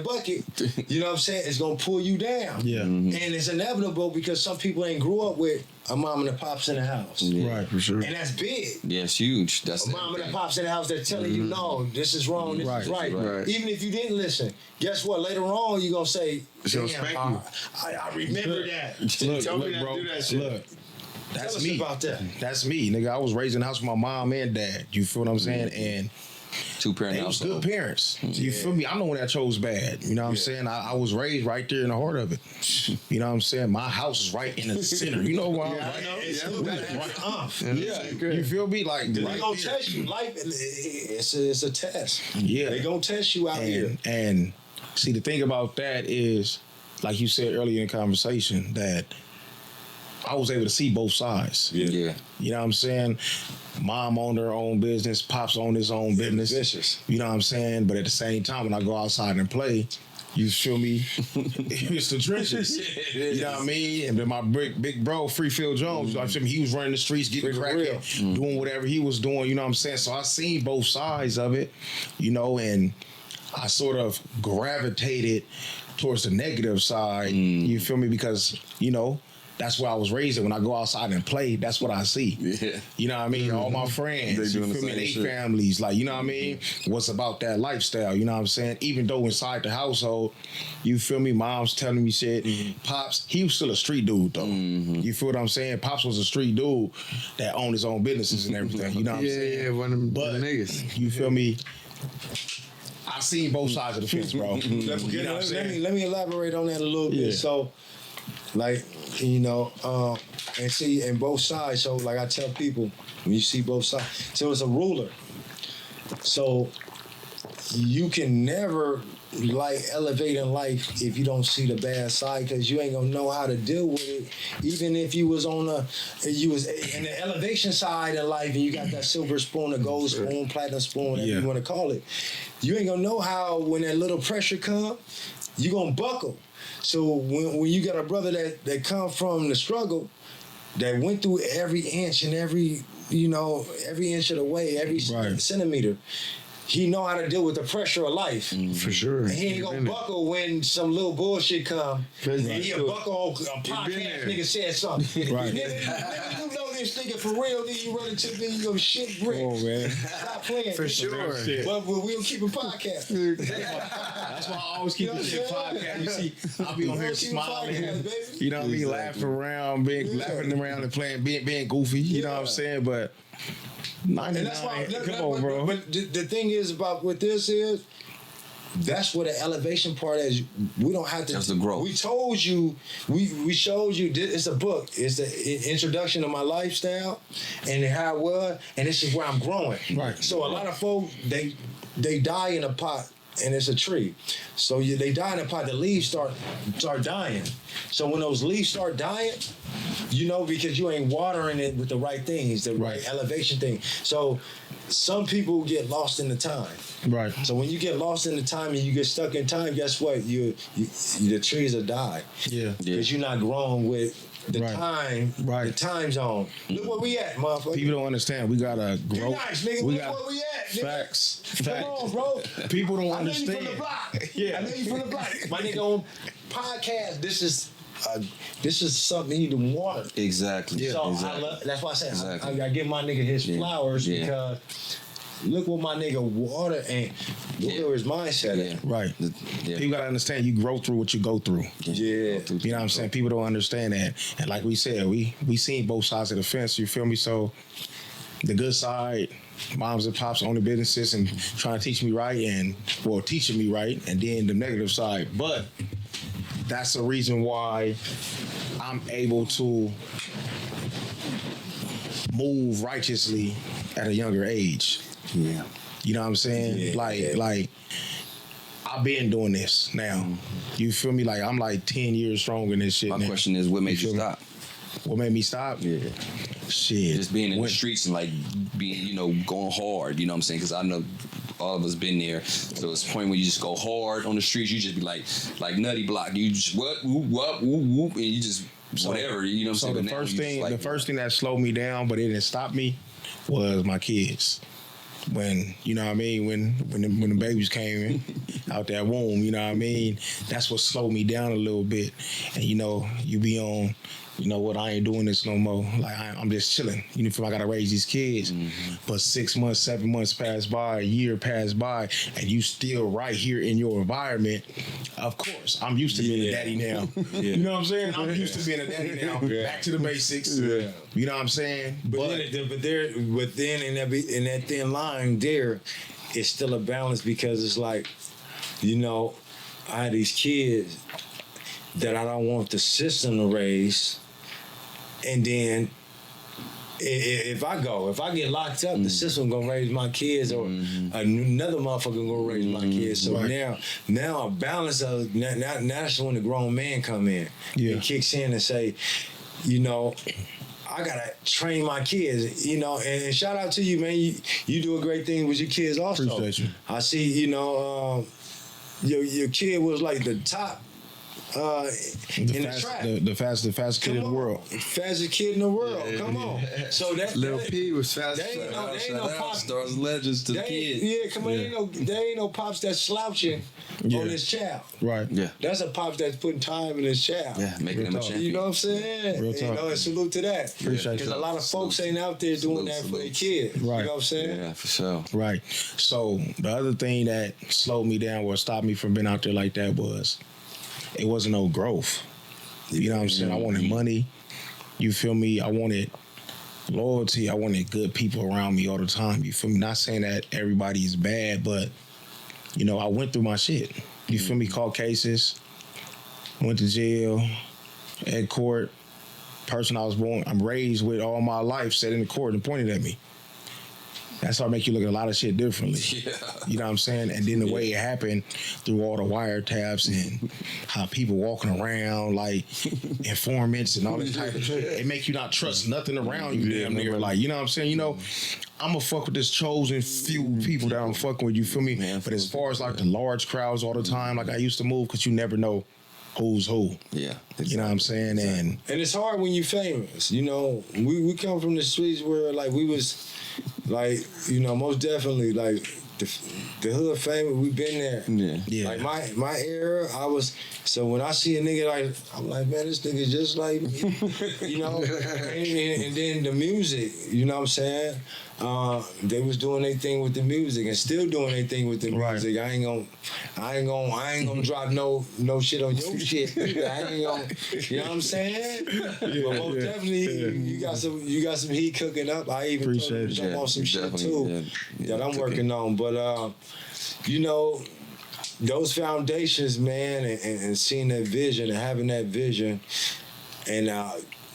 bucket, you know what I'm saying, is gonna pull you down. Yeah. And it's inevitable, because some people ain't grew up with a mom and a pops in the house. Right, for sure. And that's big. Yeah, it's huge. That's A mom and a pops in the house that's telling you, no, this is wrong, this is right. Right. Even if you didn't listen, guess what? Later on, you're gonna say, She'll damn, spank I remember that. Tell me not to bro, do that shit. look. Tell That's us me. about that. That's me, nigga. I was raised in the house with my mom and dad. You feel what I'm saying? And two-parent they was household. good parents. You feel me? I'm the one that chose bad. You know what I'm saying? I was raised right there in the heart of it. You know what I'm saying? My house is right in the center. You know why? Yeah. You feel me? Like, They right gonna there. test you. Life, it's a test. Yeah. They gonna test you out here. And see, the thing about that is, like you said earlier in the conversation, that I was able to see both sides. Yeah. You know what I'm saying? Mom owned her own business, pops owned his own business. vicious. You know what I'm saying? But at the same time, when I go outside and play, you feel me? It's the trenches. You know what I mean? And then my big bro, Freefield Jones, I feel me, he was running the streets, getting cracking, doing whatever he was doing, you know what I'm saying? So I seen both sides of it, you know, and I sort of gravitated towards the negative side, you feel me? Because, you know, that's where I was raised. When I go outside and play, that's what I see. Yeah. You know what I mean? All my friends, They you doing the feel me? same They shit. families, like, you know what I mean? What's about that lifestyle, you know what I'm saying? Even though inside the household, you feel me? Mom's telling me shit. Pops, he was still a street dude though. You feel what I'm saying? Pops was a street dude that owned his own businesses and everything. You know what I'm saying? Yeah, one of them But niggas. you feel me? I seen both sides of the fence, bro. You know what I'm saying? Let me elaborate on that a little bit. Yeah. So, like, you know, and see, and both sides. So, like I tell people, when you see both sides, so it's a ruler. So you can never like elevate in life if you don't see the bad side, because you ain't gonna know how to deal with it. Even if you was in the elevation side of life and you got that silver spoon, a gold spoon, platinum spoon, whatever you want to call it, you ain't gonna know how when that little pressure come, you gonna buckle. So when you got a brother that come from the struggle, that went through every inch and every inch of the way, every centimeter, he know how to deal with the pressure of life. For sure. And he ain't gonna buckle when some little bullshit come. Cause And he'll buckle on a been podcast there. nigga said something. Right. Nigga, you know this nigga for real, then you run into me, you go shit brick. Oh, man. Stop playing. For sure. But we'll keep a podcast. That's why I always keep this shit podcast. You see, I'll be on here smiling. You know what I mean? Laughing around, laughing around and playing, being goofy. You know what I'm saying? But 99, And that's why, come on, bro. But the thing is about what this is, that's where the elevation part is. We don't have to. That's the growth. We told you, we showed you. It's a book. It's the introduction to my lifestyle and how it was, and this is where I'm growing. Right. So a lot of folks they die in a pot and it's a tree. So they die in a pot. The leaves start dying. So when those leaves start dying, because you ain't watering it with the right things, the right elevation thing. So some people get lost in the time. Right. So when you get lost in the time and you get stuck in time, guess what? The trees will die. Yeah. Because you're not growing with the time, the time zone. Look where we at, motherfucker. People don't understand. We gotta grow. Nice, nigga. We Look got where we at, nigga. facts. Come on, bro. People don't I know you understand. from the block. Yeah. I know you from the block. My nigga on podcast. This is something you need to water. Exactly. Yeah. So exactly. that's why I said Exactly. I give my nigga his flowers because look what my nigga water and look where his mindset at. Right. Yeah. You gotta understand. You grow through what you go through. Yeah. You know what I'm saying? People don't understand that. And like we said, we seen both sides of the fence. You feel me? So the good side, moms and pops own the businesses and trying to teach me right teaching me right, and then the negative side. But that's the reason why I'm able to move righteously at a younger age. Yeah. You know what I'm saying? Yeah. Like I've been doing this now. You feel me? Like I'm like 10 years strong in this shit. My now. question is, what made you feel me? stop? What made me stop? Yeah. Shit. Just being in the streets and like being, going hard, you know what I'm saying? Because I know all of us been there. So it's a point where you just go hard on the streets, you just be like Nutty Block. You just whoop, whoop, and you just whatever, you know what I'm saying? So the first thing that slowed me down, but it didn't stop me, was my kids. When, you know what I mean, when the babies came in out that womb, you know what I mean, that's what slowed me down a little bit. And you be on, you know what, I ain't doing this no more. Like I'm just chilling. You feel I gotta raise these kids. But 6 months, 7 months passed by, a year passed by, and you still right here in your environment. Of course, I'm used to being a daddy now. You know what I'm saying? I'm used to being a daddy now. Back to the basics. Yeah. You know what I'm saying? But then in that thin line there, it's still a balance because it's like, I had these kids that I don't want the system to raise, and then if I get locked up, the system gonna raise my kids, or another motherfucker gonna raise my kids. So now a balance of now that's when the grown man come in. It kicks in and say, I gotta train my kids, and shout out to you, man. You do a great thing with your kids also. Appreciate you. I see, your kid was like the top the fastest kid in the world. Fastest kid in the world. Come on. So that Lil P was fast. They ain't no pops. Stars legends to the kids. Yeah, come on. There ain't no pops that's slouching on his child. Right. Yeah. That's a pops that's putting time in his child. Yeah, making him a champion. You know what I'm saying? Real talk. And salute to that. Appreciate Because you. a lot of folks ain't out there doing that for their kids. Right. You know what I'm saying? Yeah, for sure. Right. So the other thing that slowed me down or stopped me from being out there like that was it wasn't no growth. You know what I'm saying? I wanted money. You feel me? I wanted loyalty. I wanted good people around me all the time. You feel me? Not saying that everybody is bad, but I went through my shit. You feel me? Caught cases, went to jail, at court. Person I'm raised with all my life sat in the court and pointed at me. That's how it make you look at a lot of shit differently. Yeah. You know what I'm saying? And then the way it happened through all the wiretaps and how people walking around like informants and all this type of shit. It make you not trust nothing around you damn near. Like, you know what I'm saying? I'm going to fuck with this chosen few people that I'm fucking with, you feel me? But as far as like the large crowds all the time, like I used to move because you never know who's who. Yeah. Exactly. You know what I'm saying? And it's hard when you famous. We come from the streets where like we was like, most definitely like the hood famous, we been there. Yeah. Like my era, so when I see a nigga like, I'm like, man, this nigga just like me. And then the music, you know what I'm saying? They was doing their thing with the music and still doing their thing with the music. I ain't gonna drop no shit on your shit. I ain't gonna, you know what I'm saying? But most definitely, you got some heat cooking up. I even Appreciate jump on some shit too that I'm cooking. working on. But those foundations, man, and seeing that vision and having that vision, and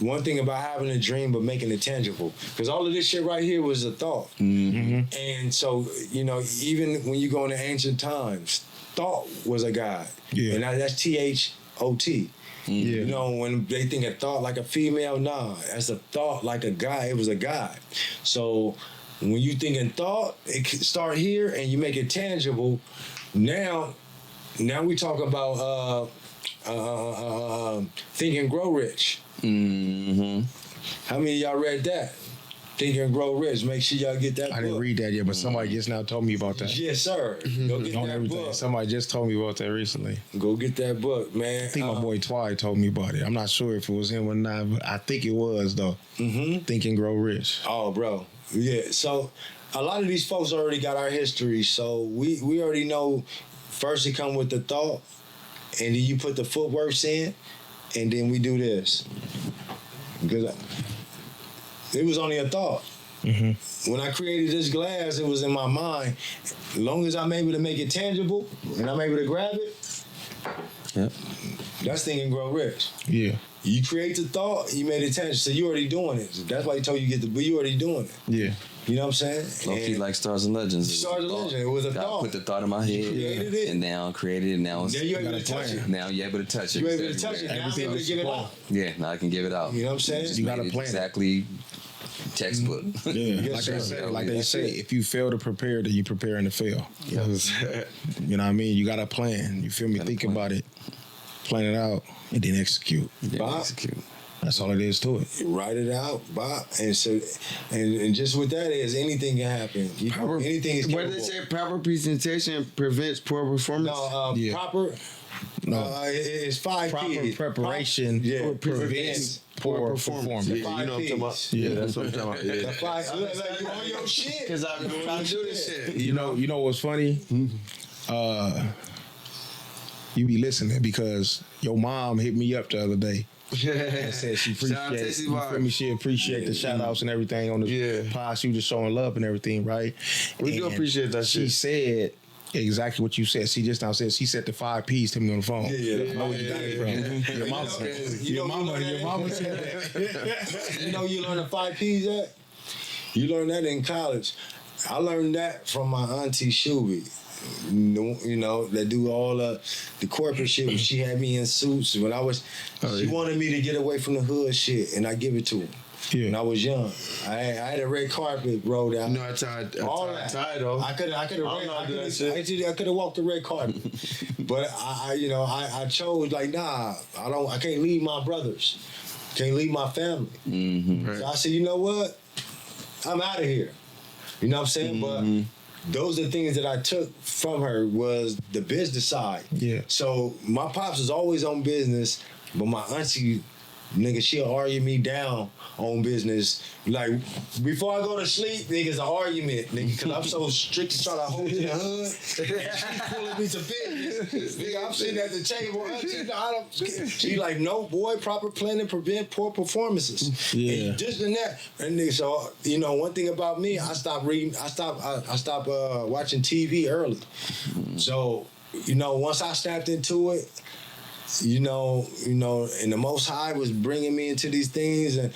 one thing about having a dream but making it tangible, because all of this shit right here was a thought. And so, you know, even when you go into ancient times, thought was a god. Yeah. And that's THOT. You know, when they think of thought like a female, nah, that's a thought like a guy. It was a god. So when you think in thought, it can start here and you make it tangible. Now we talk about Think and Grow Rich. How many of y'all read that? Think and Grow Rich. Make sure y'all get that book. I didn't read that yet, but somebody just now told me about that. Yes, sir. Go get On that everything. book. Somebody just told me about that recently. Go get that book, man. I think my boy Twy told me about it. I'm not sure if it was him or not, but I think it was though. Think and Grow Rich. Oh, bro. Yeah. So a lot of these folks already got our history, so we already know. First, it come with the thought, and then you put the footwork in, and then we do this. Because it was only a thought. When I created this glass, it was in my mind. As long as I'm able to make it tangible and I'm able to grab it, that's Think and Grow Rich. Yeah. You create the thought, you made it tangible, so you already doing it. That's why he told you get the, but you already doing it. Yeah. You know what I'm saying? Low-key like Stars and Legends. Stars and Legends. It was a I thought. put the thought in my head, Created it. and now created it. Now it's Now you're able to touch it. now you're able to touch it. You're It's able to touch it. everywhere. Now I'm able to get it out. Yeah, now I can give it out. You know what I'm saying? Just You gotta made it plan it. exactly textbook. Yeah. Yes, like they That's say, it. if you fail to prepare, then you preparing to fail. You know what I mean? You got to plan. You feel me? Gotta Think plan. about it, plan it out, and then execute. Yeah, Bob? execute. That's all it is to it. Write it out, Bob. And so, and just with that is anything can happen. You know, anything is What capable. did they say? Proper presentation prevents poor performance. No, Yeah. proper. No. It's 5 Proper P's. preparation Yeah, prevents poor performance. Yeah, you know what I'm talking about. Yeah. Yeah, that's what I'm talking about. The Yeah. 5. Look, you on your shit. Because I do this shit. You know what's funny? You be listening because your mom hit me up the other day. And said she Shout out appreciate, Tasty you feel me? She appreciate the shout outs and everything on the Yeah. pod. She was just showing love and everything, right? We do And appreciate that she shit. said exactly what you said. She just now said she said the 5 P's to me on the phone. Yeah. I know where you got it from. Your mama, You your know, mama, you know your that- mama said that. You know, you learn the 5 P's at? You learn that in college. I learned that from my auntie Shuby. You know, that do all the corporate shit. She had me in suits when I was. She wanted me to get away from the hood shit, and I give it to her. Yeah. When I was young, I had a red carpet rolled out. You know, I tied though. I could have don't know how to do that shit. I could have walked the red carpet, but I chose like nah. I can't leave my brothers, can't leave my family. Right. So I said, you know what? I'm out of here. You know what I'm saying? But those are the things that I took from her was the business side. Yeah. So my pops was always on business, but my auntie, nigga, she'll argue me down on business. Like, before I go to sleep, nigga's an argument, nigga, because I'm so strict to try to hold to the hood. And she pulling me to business. Nigga, I'm sitting at the table. She like, no, boy, proper planning prevent poor performances. Yeah. And this and that. And nigga, so, you know, one thing about me, I stopped reading, I stopped watching TV early. So, you know, once I stepped into it, you know, and the Most High was bringing me into these things, and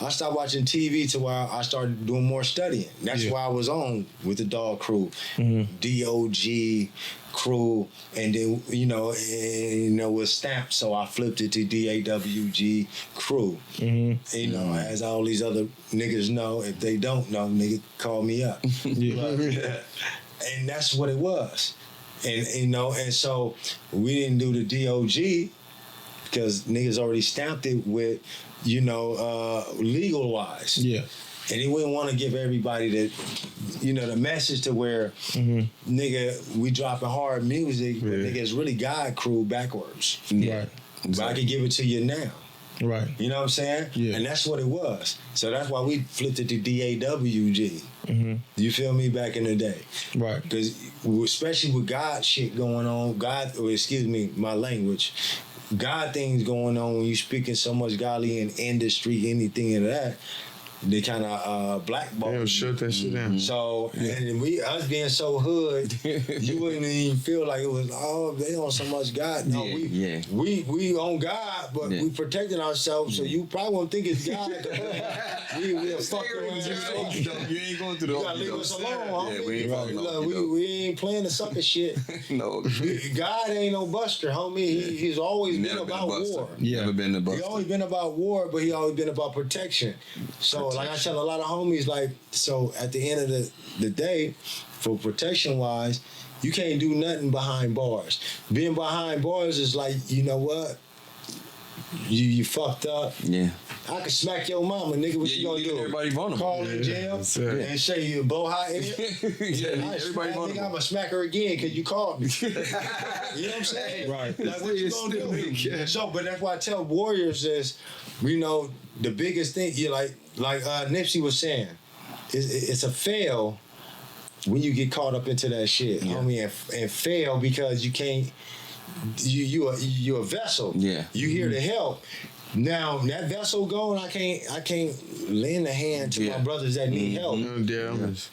I stopped watching TV to where I started doing more studying. That's why I was on with the Dog Crew, DOG Crew, and then with Stamp, so I flipped it to DAWG Crew. And, you know, as all these other niggas know, if they don't know, nigga, call me up. And that's what it was. And you know, and so we didn't do the DOG because niggas already stamped it with, you know, legal wise. Yeah. And he wouldn't want to give everybody the, you know, the message to where, nigga, we dropping hard music, but nigga, it's really God Crew backwards. Right. But I can give it to you now. Right. You know what I'm saying? Yeah. And that's what it was. So that's why we flipped it to DAWG. You feel me? Back in the day. Right. Because especially with God shit going on, my language, God things going on when you speaking so much godly in industry, anything of that, they kind of blackball. They'll shut that shit down. So and us being so hood, you wouldn't even feel like it was. Oh, they on so much God. No, we on God, but we protecting ourselves. So you probably won't think it's God. we fuck around. You ain't going through the. You gotta leave us alone. Yeah, homie. We ain't playing the sucker shit. No, God ain't no buster, homie. He's always been about war. Never been a He buster. always been about war, but he always been about protection. So, like I tell a lot of homies, like, so at the end of the day, for protection wise, you can't do nothing behind bars. Being behind bars is like, you know what? You fucked up. Yeah. I could smack your mama, nigga. What you gonna do? Everybody vulnerable. Call in jail and say you blow hot air? Everybody vulnerable. I'm gonna smack her again because you called me. You know what I'm saying? Right. Like, what you gonna do? So, but that's why I tell warriors is, you know, the biggest thing, you like Nipsey was saying, it's a fail when you get caught up into that shit, homie, and fail because you can't. You're a vessel. Yeah. You here to help. Now that vessel going, I can't lend a hand to my brothers that need help.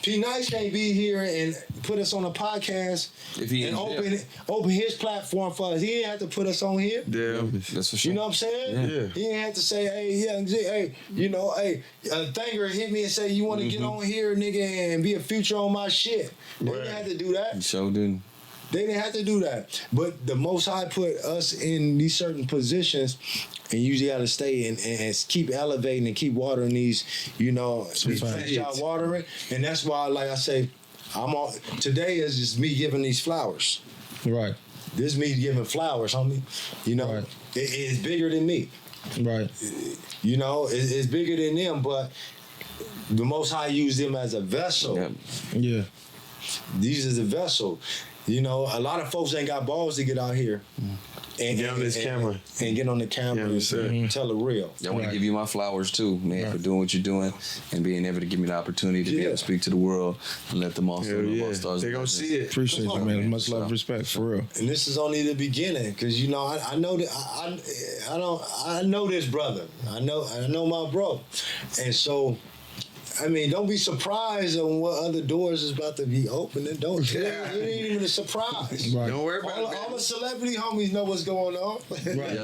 P Nice can't be here and put us on a podcast If he and ain't open his platform for us. He didn't have to put us on here. Yeah. That's for sure. You know what I'm saying? Yeah. He didn't have to say, hey, you know, hey, Thanger hit me and say, you want to get on here, nigga, and be a feature on my shit. They didn't have to do that. You sure didn't. They didn't have to do that. But the Most High put us in these certain positions, and you just got to stay and keep elevating and keep watering these, you know, these plants y'all watering. And that's why, like I say, today is just me giving these flowers. Right. This is me giving flowers, homie. You know, it's bigger than me. Right. You know, it's bigger than them, but the Most High used them as a vessel. Yep. Yeah. These is a vessel. You know, a lot of folks ain't got balls to get out here and Get on this camera. and get on the camera and tell the real. I want to give you my flowers too, man, for doing what you're doing and being able to give me the opportunity to be able to speak to the world and let them also know about stars. They gonna see it. Appreciate you, man. Much love, respect, for real. And this is only the beginning, because you know I know that I know this brother. I know my bro, and so. I mean, don't be surprised on what other doors is about to be opening. It ain't even a surprise. Right. Don't worry about it. All the celebrity homies know what's going on. Right.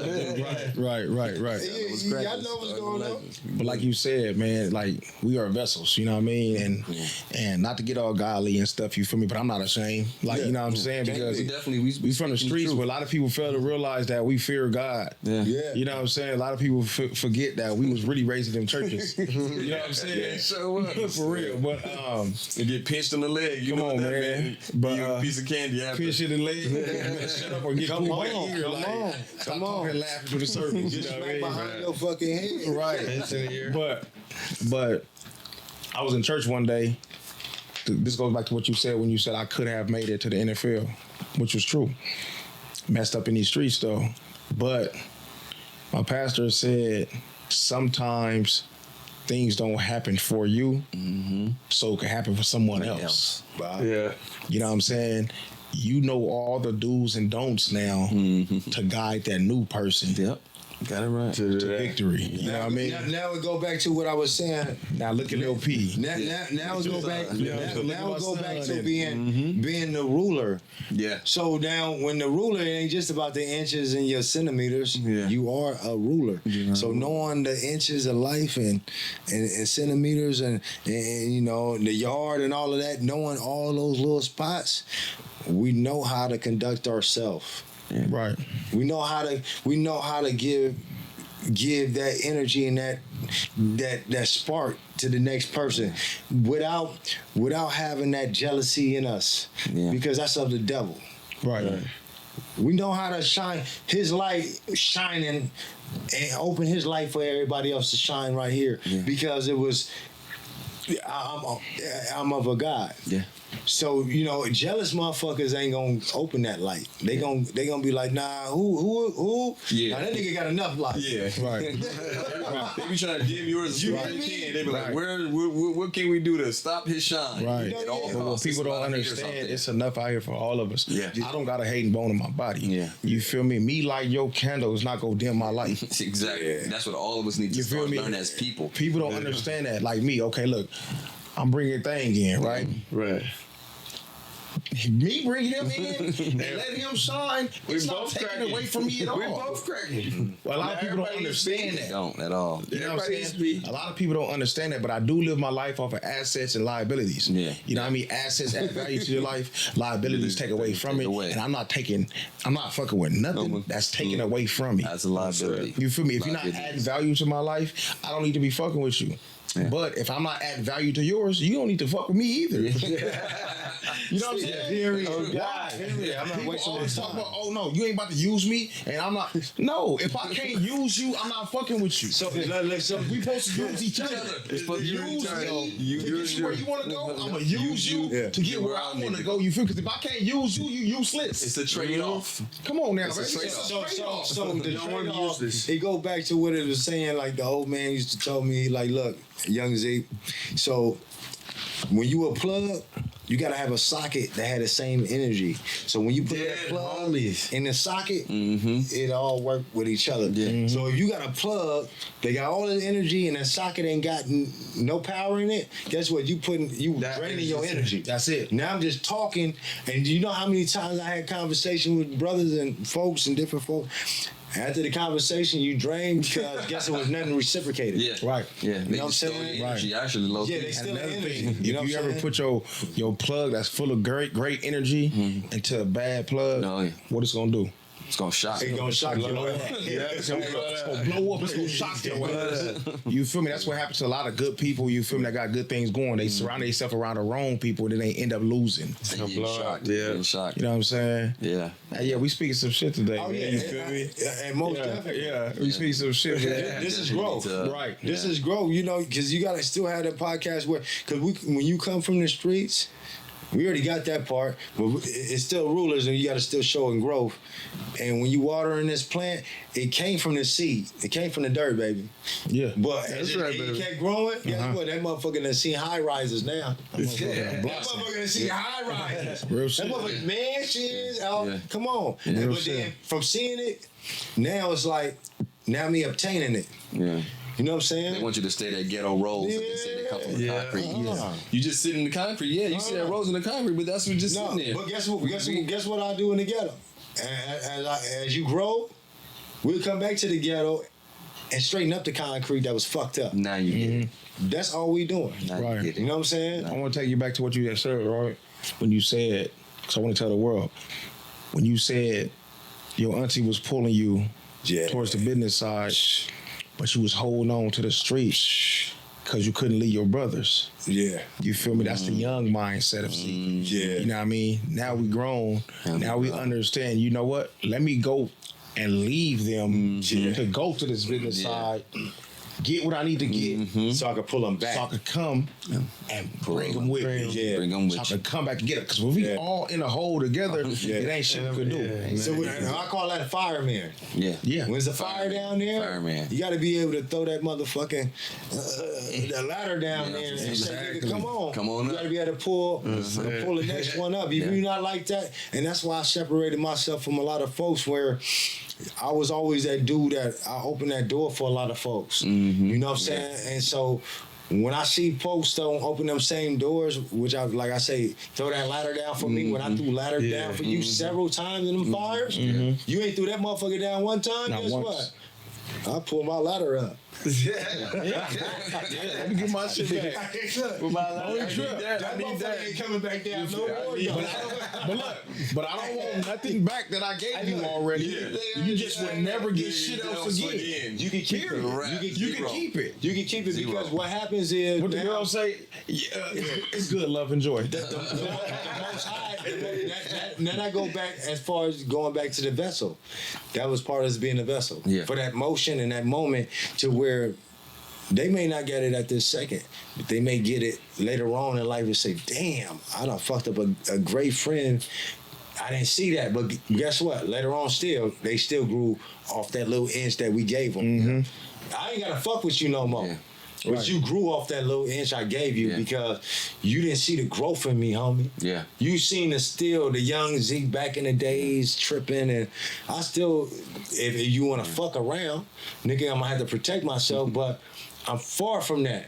Y'all know what's going on. But like you said, man, like we are vessels, you know what I mean? And not to get all godly and stuff, you feel me? But I'm not ashamed. Like, you know what I'm saying? Because we from the streets where a lot of people fail to realize that we fear God. Yeah. You know what I'm saying? A lot of people forget that we was really raised in them churches. You know what I'm saying? For real. But You get pinched in the leg. You Come know on, what that man. mean? But, You a piece of candy after. pinch in the leg, shut up or get Come pulled by on, your ear. come Like, on, stop come talking on. and laughing through the surface. You Just know what I smack mean? behind your fucking head. Right. But I was in church one day. This goes back to what you said when you said I could have made it to the NFL, which was true. Messed up in these streets though. But my pastor said sometimes things don't happen for you, so it can happen for someone else. Yeah. You know what I'm saying? You know all the do's and don'ts now to guide that new person Yep. Got it right. to victory. You know what I mean? Now we go back to what I was saying. Now look at Lil P. Now we go back. Now we go back to and- being the ruler. Yeah. So now, when the ruler ain't just about the inches and your centimeters, you are a ruler. So knowing the inches of life and centimeters and you know the yard and all of that, knowing all those little spots, we know how to conduct ourselves. Right. We know how to give that energy and that spark to the next person without having that jealousy in us, because that's of the devil. Right. We know how to shine his light, shining and open his light for everybody else to shine right here, because it was I'm of a God. Yeah. So, you know, jealous motherfuckers ain't gonna open that light. They gonna be like, nah, who? Yeah. Now that nigga got enough light. Yeah. Right. They be trying to dim yours as much as they can. They be like, what can we do to stop his shine? Right. At all But what costs. people There's a don't lot of haters out understand, there. it's enough out here for all of us. Yeah. I don't got a hating bone in my body. Yeah. You feel me? Me light your candle is not gonna dim my light. Exactly. That's what all of us need to You feel start me? learn as people. People don't understand that. Like me, okay, look, I'm bringing thing in, right? Right. Me bringing him in and letting him shine, it's not taking away from me at all. We both cracking. Well, a lot of people don't Everybody understand They that. don't at all. You know what I'm Everybody saying? A lot of people don't understand that, but I do live my life off of assets and liabilities. Yeah. You know what I mean? Assets add value to your life, liabilities take away from it. away. And I'm not fucking with nothing that's taken away from me. That's a liability. You feel me? If you're not Liabilities. adding value to my life, I don't need to be fucking with you. Yeah. But if I'm not adding value to yours, you don't need to fuck with me either. You know what I'm saying? Period. Oh, Why? Period. I'm not People wasting always my talk time. about, oh no, you ain't about to use me, and I'm not. No, if I can't use you, I'm not fucking with you. So we supposed to use each other. It's supposed to use use each other. me You to use get you where you. you want to go. I'm gonna use you Yeah. to get where I want to go. You feel? Because if I can't use you, you useless. It's a trade-off. Come on now, It's a baby. trade-off. So the don't wanna trade-off, use this. it go back to what it was saying. Like the old man used to tell me, like, look, young Z. So when you a plug, you gotta have a socket that had the same energy. So when you put that plug in the socket, it all work with each other. So if you got a plug, they got all this energy, and that socket ain't got no power in it. Guess what? You draining your energy. That's it. Now I'm just talking, and you know how many times I had conversation with brothers and folks and different folks. After the conversation, you drain because guess it was nothing reciprocated. Yeah. Right. Yeah. You They know what I'm just throw saying? your energy actually low. Yeah, key. they still Another energy. thing, You know if you what I'm ever saying? put your plug that's full of great energy into a bad plug, Oh, yeah. what it's gonna do? It's gonna shock. It's gonna shock you. It's gonna blow up. It's gonna shock your ass. You feel me? That's what happens to a lot of good people. You feel me? That got good things going. They surround themselves around the wrong people, and then they end up losing. They getting shocked. Yeah. Getting shocked. You know what I'm saying? Yeah. Yeah, we speaking some shit today. Oh man. yeah, You feel me? and most definitely. Yeah, we speaking some shit. Man. This is Definitely growth. need to, Right. This is growth, you know, because you gotta still have that podcast where, when you come from the streets, we already got that part, but it's still rulers, and you gotta still show in growth. And when you water in this plant, it came from the seed, it came from the dirt, baby. Yeah. But as That's right, it baby. kept growing, guess what? That motherfucker done seen high rises now. That Yeah. motherfucker done seen high rises. Real That shit. motherfucker, mansions, Yeah. come on. Real But shit. then from seeing it, now it's like, now me obtaining it. Yeah. You know what I'm They saying? want you to stay that ghetto rolls. That they say they come from the concrete. You just sit in the concrete. Yeah, you see that rolls in the concrete, but that's what just No, sitting there. but guess what? Guess what I do in the ghetto? As you grow, we'll come back to the ghetto and straighten up the concrete that was fucked up. Now you get it. That's all we doing. Now Right. you get You it. know what I'm saying? I want to take you back to what you just said, right? When you said, because I want to tell the world, when you said your auntie was pulling you Yeah. towards the business side, but you was holding on to the streets because you couldn't leave your brothers. Yeah. You feel me? That's the young mindset of C. Yeah. You know what I mean? Now we grown. Now we understand, you know what? Let me go and leave them to go to this business side, get what I need to get, So I can pull them back. so I could come and bring them with me. Yeah. Bring them So I with you. could come back and get it. Because when we Yeah. all in a hole together, it ain't shit we could do. So I call that a fireman. Yeah. Yeah. When there's a fire down there, Fireman. you got to be able to throw that motherfucking the ladder down Yeah, there and say, exactly. "Nigga, come on, Come on You up. got to be able to pull the next one up. If you're not like that, and that's why I separated myself from a lot of folks where I was always that dude that I opened that door for a lot of folks. You know what I'm saying? And so when I see folks don't open them same doors, which I like I say, throw that ladder down for me. When I threw ladder down for you several times in them fires, you ain't threw that motherfucker down one time. Not Guess once. what? I pulled my ladder up. Let me get my shit back. That motherfucker ain't coming back down no more. though. But look, but I don't want nothing back that I gave you already. You just would never get shit else again. You can keep it. You can keep it. You can keep it because what happens is What the now- girl say? It's good, love, and joy. the Most High, then I go back as far as going back to the vessel. That was part of us being a vessel. Yeah. For that motion and that moment to where they may not get it at this second, but they may get it later on in life and say, damn, I done fucked up a great friend. I didn't see that, but guess what? Later on, they still grew off that little inch that we gave them. Mm-hmm. I ain't gotta fuck with you no more. Yeah. But Right. you grew off that little inch I gave you because you didn't see the growth in me, homie. Yeah. You seen the young Zeke back in the days tripping, and I still, if you want to fuck around, nigga, I'm gonna have to protect myself, but I'm far from that.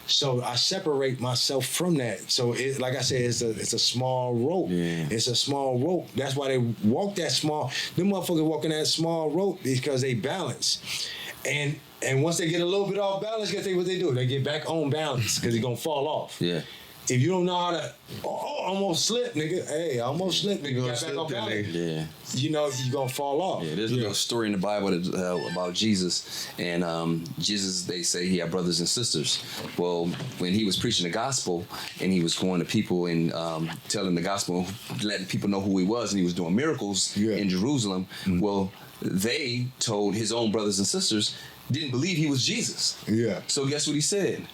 So I separate myself from that. So it, like I said, it's a small rope. Yeah. It's a small rope. That's why they walk that small. Them motherfuckers walking that small rope because they balance. And once they get a little bit off balance, guess what they do? They get back on balance because they're gonna fall off. Yeah. If you don't know how to, almost slip, nigga. Hey, I almost slipped, nigga. Got back on balance. Yeah. You know you're gonna fall off. Yeah, there's a little story in the Bible that, about Jesus, and Jesus, they say he had brothers and sisters. Well, when he was preaching the gospel and he was going to people and telling the gospel, letting people know who he was, and he was doing miracles in Jerusalem, well, they told his own brothers and sisters, didn't believe he was Jesus. Yeah. So guess what he said?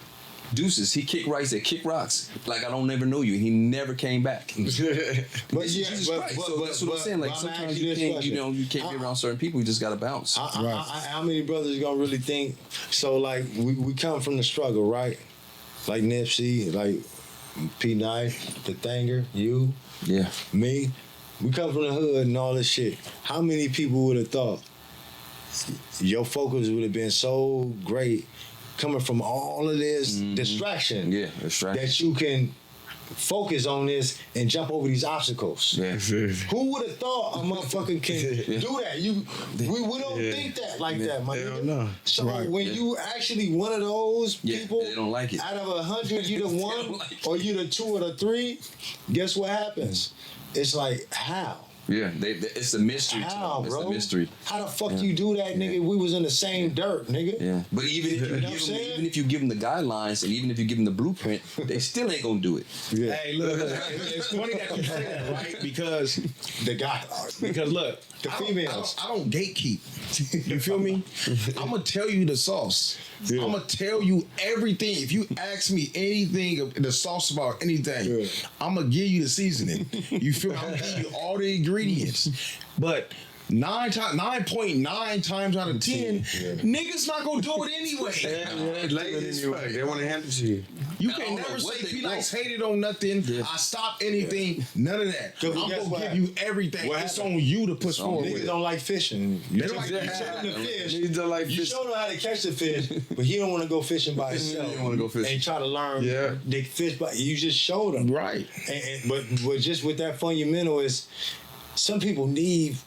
Deuces. He kicked rocks. They kicked rocks. Like, I don't never know you. He never came back. But This is Jesus Christ. So that's what I'm saying. Like, sometimes you can't, you can't be around certain people. You just gotta bounce. How many brothers gonna really think? So like we come from the struggle, right? Like Nipsey, like P Knife, the Thanger, you, Yeah. me. We come from the hood and all this shit. How many people would have thought your focus would have been so great coming from all of this distraction? Yeah, distraction. That you can focus on this and jump over these obstacles. Yeah. Who would have thought a motherfucker can do that? We don't think that like that, my nigga. no. So Right. when you actually one of those people, they don't like it. out of 100, you the one, like it. or you the 2 or the 3. Guess what happens? It's like how. Yeah. It's a mystery to How, them. It's bro? a mystery. How the fuck you do that, nigga? We was in the same dirt, nigga. Yeah. But even if you know what I'm give them, saying? even if you give them the guidelines and even if you give them the blueprint, they still ain't gonna do it. Yeah. Hey, look, it's funny that you say that, right? Because The guy. look, The females. I don't gatekeep. You feel me? I'm gonna tell you the sauce. Yeah. I'm gonna tell you everything. If you ask me anything, the sauce about anything, I'm gonna give you the seasoning. You feel me? I'm gonna give you all the ingredients. But 9.9 times out of 10, niggas not gonna do it anyway. Ladies, they want to hand it to you. You I can don't know never what say they P Nice want. hated on nothing. I stopped anything. None of that. Cause I'm guess gonna what give you everything. What It's happened? on you to push forward with Niggas it. don't like fishing. They don't like you fishing. show him the fish. Niggas don't like You fish. show him how to catch the fish, but he don't want to go fishing by himself. He don't wanna go fishing. And try to learn Yeah. the fish by you just showed him. Right. But just with that fundamental is some people need.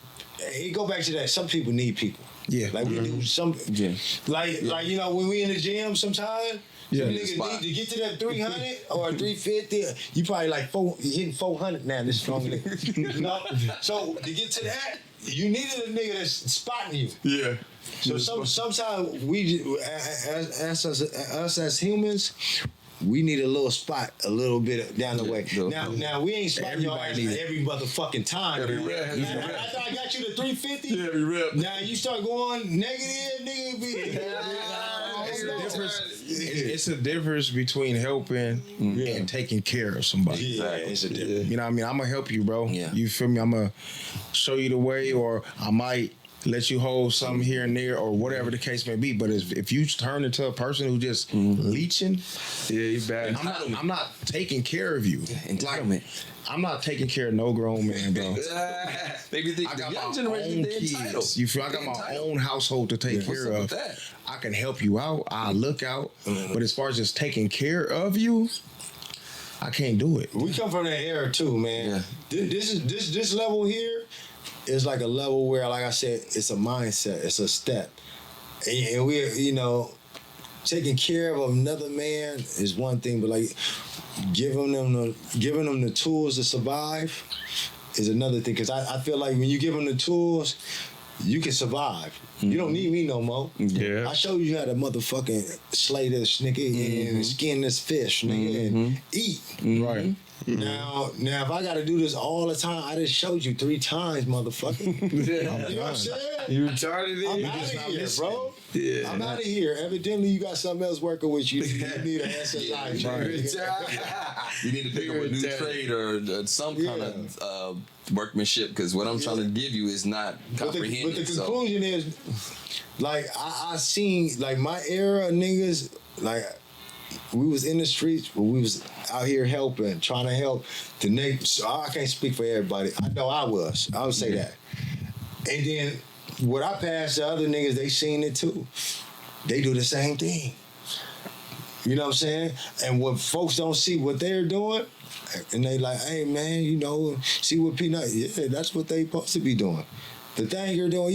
It go back to that. Some people need people. Yeah. Like we do some. Yeah. Like you know when we in the gym sometimes. Yeah. Some niggas need to get to that 300 or 350. You probably like hitting 400 now. This strong nigga. No. So to get to that, you needed a nigga that's spotting you. Yeah. So sometimes we, us as humans, we need a little spot, a little bit down the way. Now we ain't spotting your ass every motherfucking time. Every man. rep. After I got you to 350, Every rep. now you start going negative, nigga. It's a difference between helping and taking care of somebody. Yeah, it's a difference. You know what I mean? I'm gonna help you, bro. Yeah. You feel me? I'm gonna show you the way, or I might let you hold something here and there, or whatever the case may be. But if you turn into a person who just leeching, Yeah, you bad. I'm not taking care of you. Entitlement. I'm not taking care of no grown man, bro. Maybe the I got young my generation, own they're entitled. kids. You feel? I got They're my entitled. own household to take What's care up of. with that? I can help you out. I look out. But as far as just taking care of you, I can't do it. We come from that era too, man. Yeah. This level here is like a level where, like I said, it's a mindset, it's a step, and we, you know, taking care of another man is one thing, but like giving them the tools to survive is another thing. Because I feel like when you give them the tools, you can survive. You don't need me no more. Yeah. I showed you how to motherfucking slay this nigga and skin this fish, nigga, and eat. Right. Now, if I gotta do this all the time, I just showed you 3 times, motherfucker. You know what I'm saying? You retarded I'm it? out of here, bro. Yeah. I'm out of here. Evidently, you got something else working with you. You need an SSI. You need to pick up a new trade or some kind of workmanship, because what I'm trying to give you is not comprehended. But the conclusion is, like, I seen, like, my era of niggas, like, we was in the streets, but we was out here helping, trying to help the niggas. So I can't speak for everybody. I know I would say that. And then what I passed to other niggas, they seen it too. They do the same thing. You know what I'm saying? And when folks don't see what they're doing, and they like, hey man, you know, see what Peanut, yeah, that's what they supposed to be doing. The thing you're doing,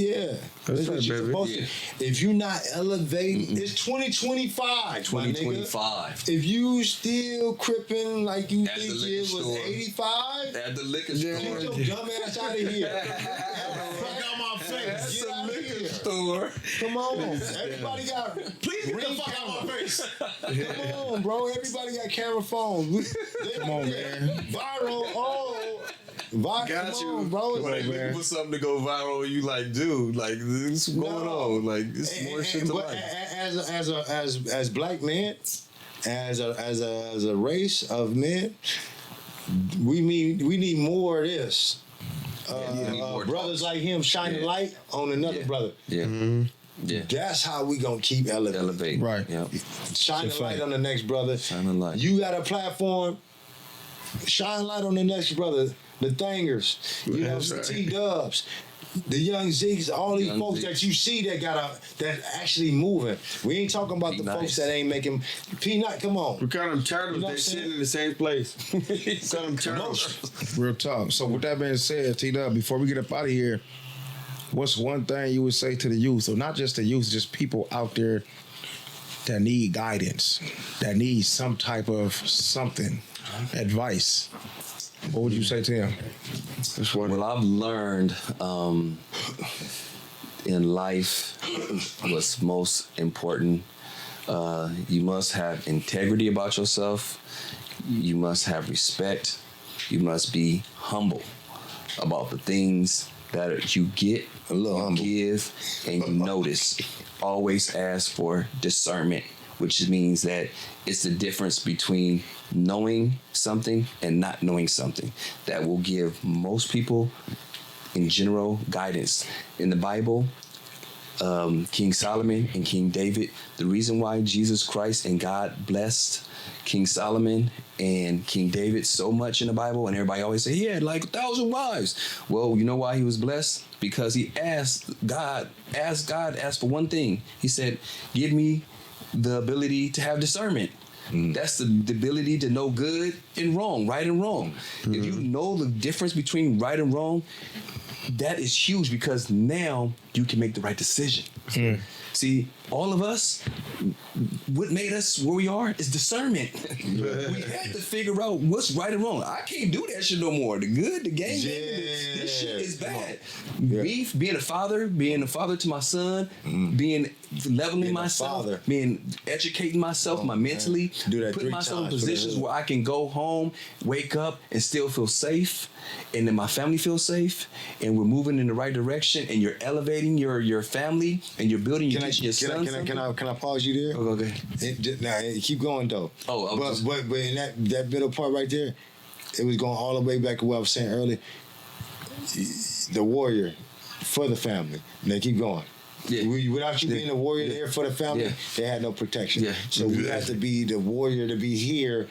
that's what you're supposed to. If you're not elevating, it's 2025. 2025. If you still cripping like you At think the it liquor was store. 85, At the liquor get store. your dumb ass out of here. Fuck out my face. Get out of here. Store. Come on. Everybody got. Please get the fuck out my face. Come on, bro. Everybody got camera phones. Come on, man. Viral. Got Come you. on, bro. Like, looking for something to go viral, you like, dude, like, this is going on. Like, it's more shit to But life. as black men, as a race of men, we need more of this. we need more Brothers talks. like him shining light on another brother. Yeah. Yeah. That's how we gonna keep elevating. Elevate. Right. Yeah. Shining It's a light fact. on the next brother. Shining light. You got a platform. Shine light on the next brother. The Thangers, you know, That's the right. T-Dubs, the Young Zeeks, all these Young folks Zeeks. that you see that actually moving. We ain't talking about the P-Nice. folks that ain't making Peanut. Come on. We call them turtles. You know what They I'm sitting saying? in the same place. We call them turtles. Real talk. So with that being said, T-Dub, before we get up out of here, what's one thing you would say to the youth, or not just the youth, just people out there that need guidance, that need some type of something, advice? What would you say to him? Well, I've learned in life what's most important. You must have integrity about yourself. You must have respect. You must be humble about the things that you get, you give, and you notice. Always ask for discernment, which means that it's the difference between knowing something and not knowing something. That will give most people, in general, guidance. In the Bible, King Solomon and King David, the reason why Jesus Christ and God blessed King Solomon and King David so much in the Bible, and everybody always say he had like 1,000 wives. Well, you know why he was blessed? Because he asked God for one thing. He said, give me the ability to have discernment. That's the ability to know good and wrong, right and wrong. If you know the difference between right and wrong, that is huge, because now you can make the right decision. See, all of us, what made us where we are is discernment. We had to figure out what's right and wrong. I can't do that shit no more. The good, the game, this shit is bad. Me being a father to my son, leveling myself, educating myself, my mentally, Do that putting 3 myself in times for positions the- where I can go home, wake up, and still feel safe, and then my family feels safe, and we're moving in the right direction, and you're elevating your family, and you're building, you're teaching your son something. Can I pause you there? Okay. Keep going though. Oh, I was but in that middle part right there, it was going all the way back to what I was saying earlier. The warrior for the family. Now keep going. Yeah. Without you being a warrior there for the family, they had no protection. Yeah. So we have to be the warrior to be here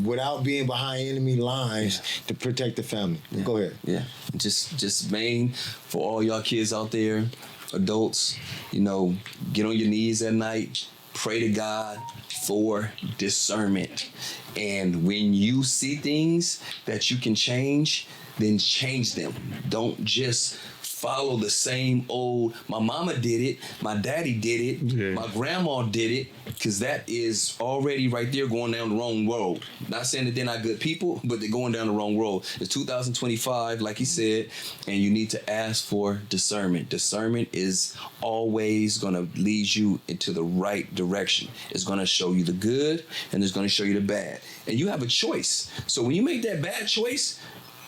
without being behind enemy lines to protect the family. Go ahead. Yeah. Just main for all y'all kids out there, adults, you know, get on your knees at night, pray to God for discernment. And when you see things that you can change, then change them. Don't just follow the same old, my mama did it, my daddy did it, my grandma did it, because that is already right there going down the wrong road. Not saying that they're not good people, but they're going down the wrong road. It's 2025, like he said, and you need to ask for discernment. Discernment is always going to lead you into the right direction. It's going to show you the good, and it's going to show you the bad. And you have a choice. So when you make that bad choice,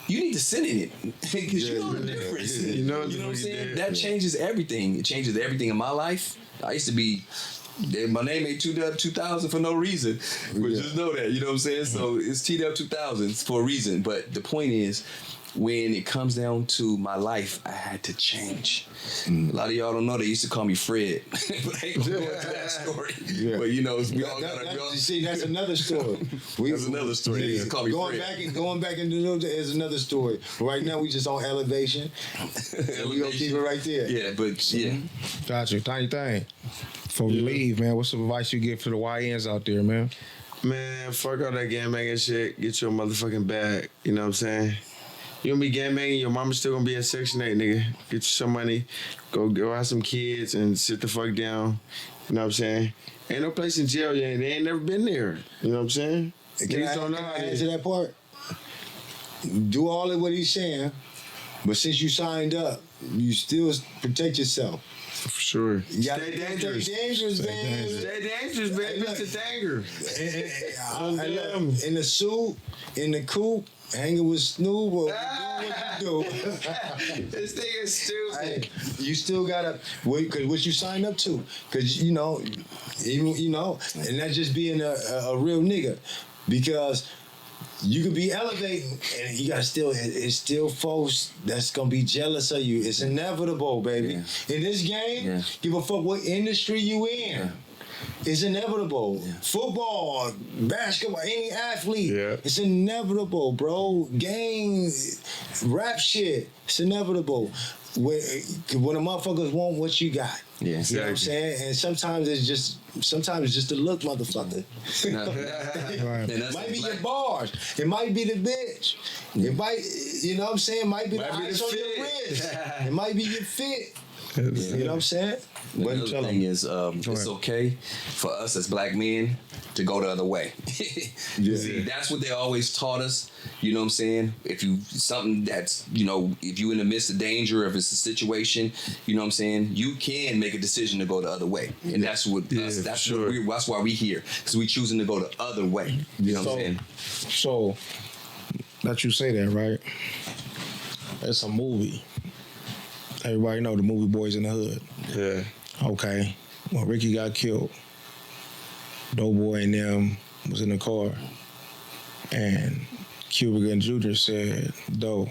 you need to sit in it, because you know the difference. You know what I'm saying? That changes everything. It changes everything in my life, I used to be. My name ain't T-Dub 2000 for no reason, but just know that, you know what I'm saying? So it's T-Dub 2000s for a reason. But the point is, when it comes down to my life, I had to change. A lot of y'all don't know they used to call me Fred, but I ain't gonna go into that story. Yeah. But you know, we all gotta. You see, that's another story. That's another story. They used to call me going Fred. going back into those is another story. Right now, we just on elevation. And we gonna keep it right there. Yeah, but yeah. Got you. Tiny thing. Before we leave, man, what's some advice you give to the YNs out there, man? Man, fuck all that gang banging shit. Get your motherfucking bag. You know what I'm saying? You gonna be gang banging, your mama's still gonna be in Section 8, nigga. Get you some money, go have some kids and sit the fuck down. You know what I'm saying? Ain't no place in jail yet. They ain't never been there. You know what I'm saying? Can I answer that part? Do all of what he's saying, but since you signed up, you still protect yourself. For sure. You gotta Stay dangerous. Stay dangerous, man. Stay dangerous, baby. Hey, It's a danger. In the suit, in the coupe, hanging with Snoop, or doing what you do. This thing is stupid. Hey, you still gotta wait, cause what you signed up to, cause you know, and that's just being a real nigga, because you could be elevating, and you gotta it's still folks that's gonna be jealous of you. It's inevitable, baby. Yeah. In this game, Yeah. give a fuck what industry you in. Yeah. It's inevitable. Yeah. Football, basketball, any athlete. Yeah. It's inevitable, bro. Game, rap shit. It's inevitable. When the motherfuckers want what you got. Yeah, You know what I'm saying? And sometimes it's just the look, motherfucker. Right. And that's Might the be black- your bars. It might be the bitch. It might, you know what I'm saying? It might be the Might be ice the on your fit. wrist. It might be your fit. You know what I'm saying? But the tell other 'em. thing is, it's okay for us as black men to go the other way. See, that's what they always taught us. You know what I'm saying? If you something that's, you know, if you in the midst of danger, if it's a situation, you know what I'm saying, you can make a decision to go the other way, and that's what that's why we here, because we choosing to go the other way. You know what I'm saying? So, that you say that, right? It's a movie. Everybody know the movie Boys in the Hood. Yeah. Okay. When Ricky got killed, Doughboy and them was in the car, and Cuba Gooding Jr. said, "Doe,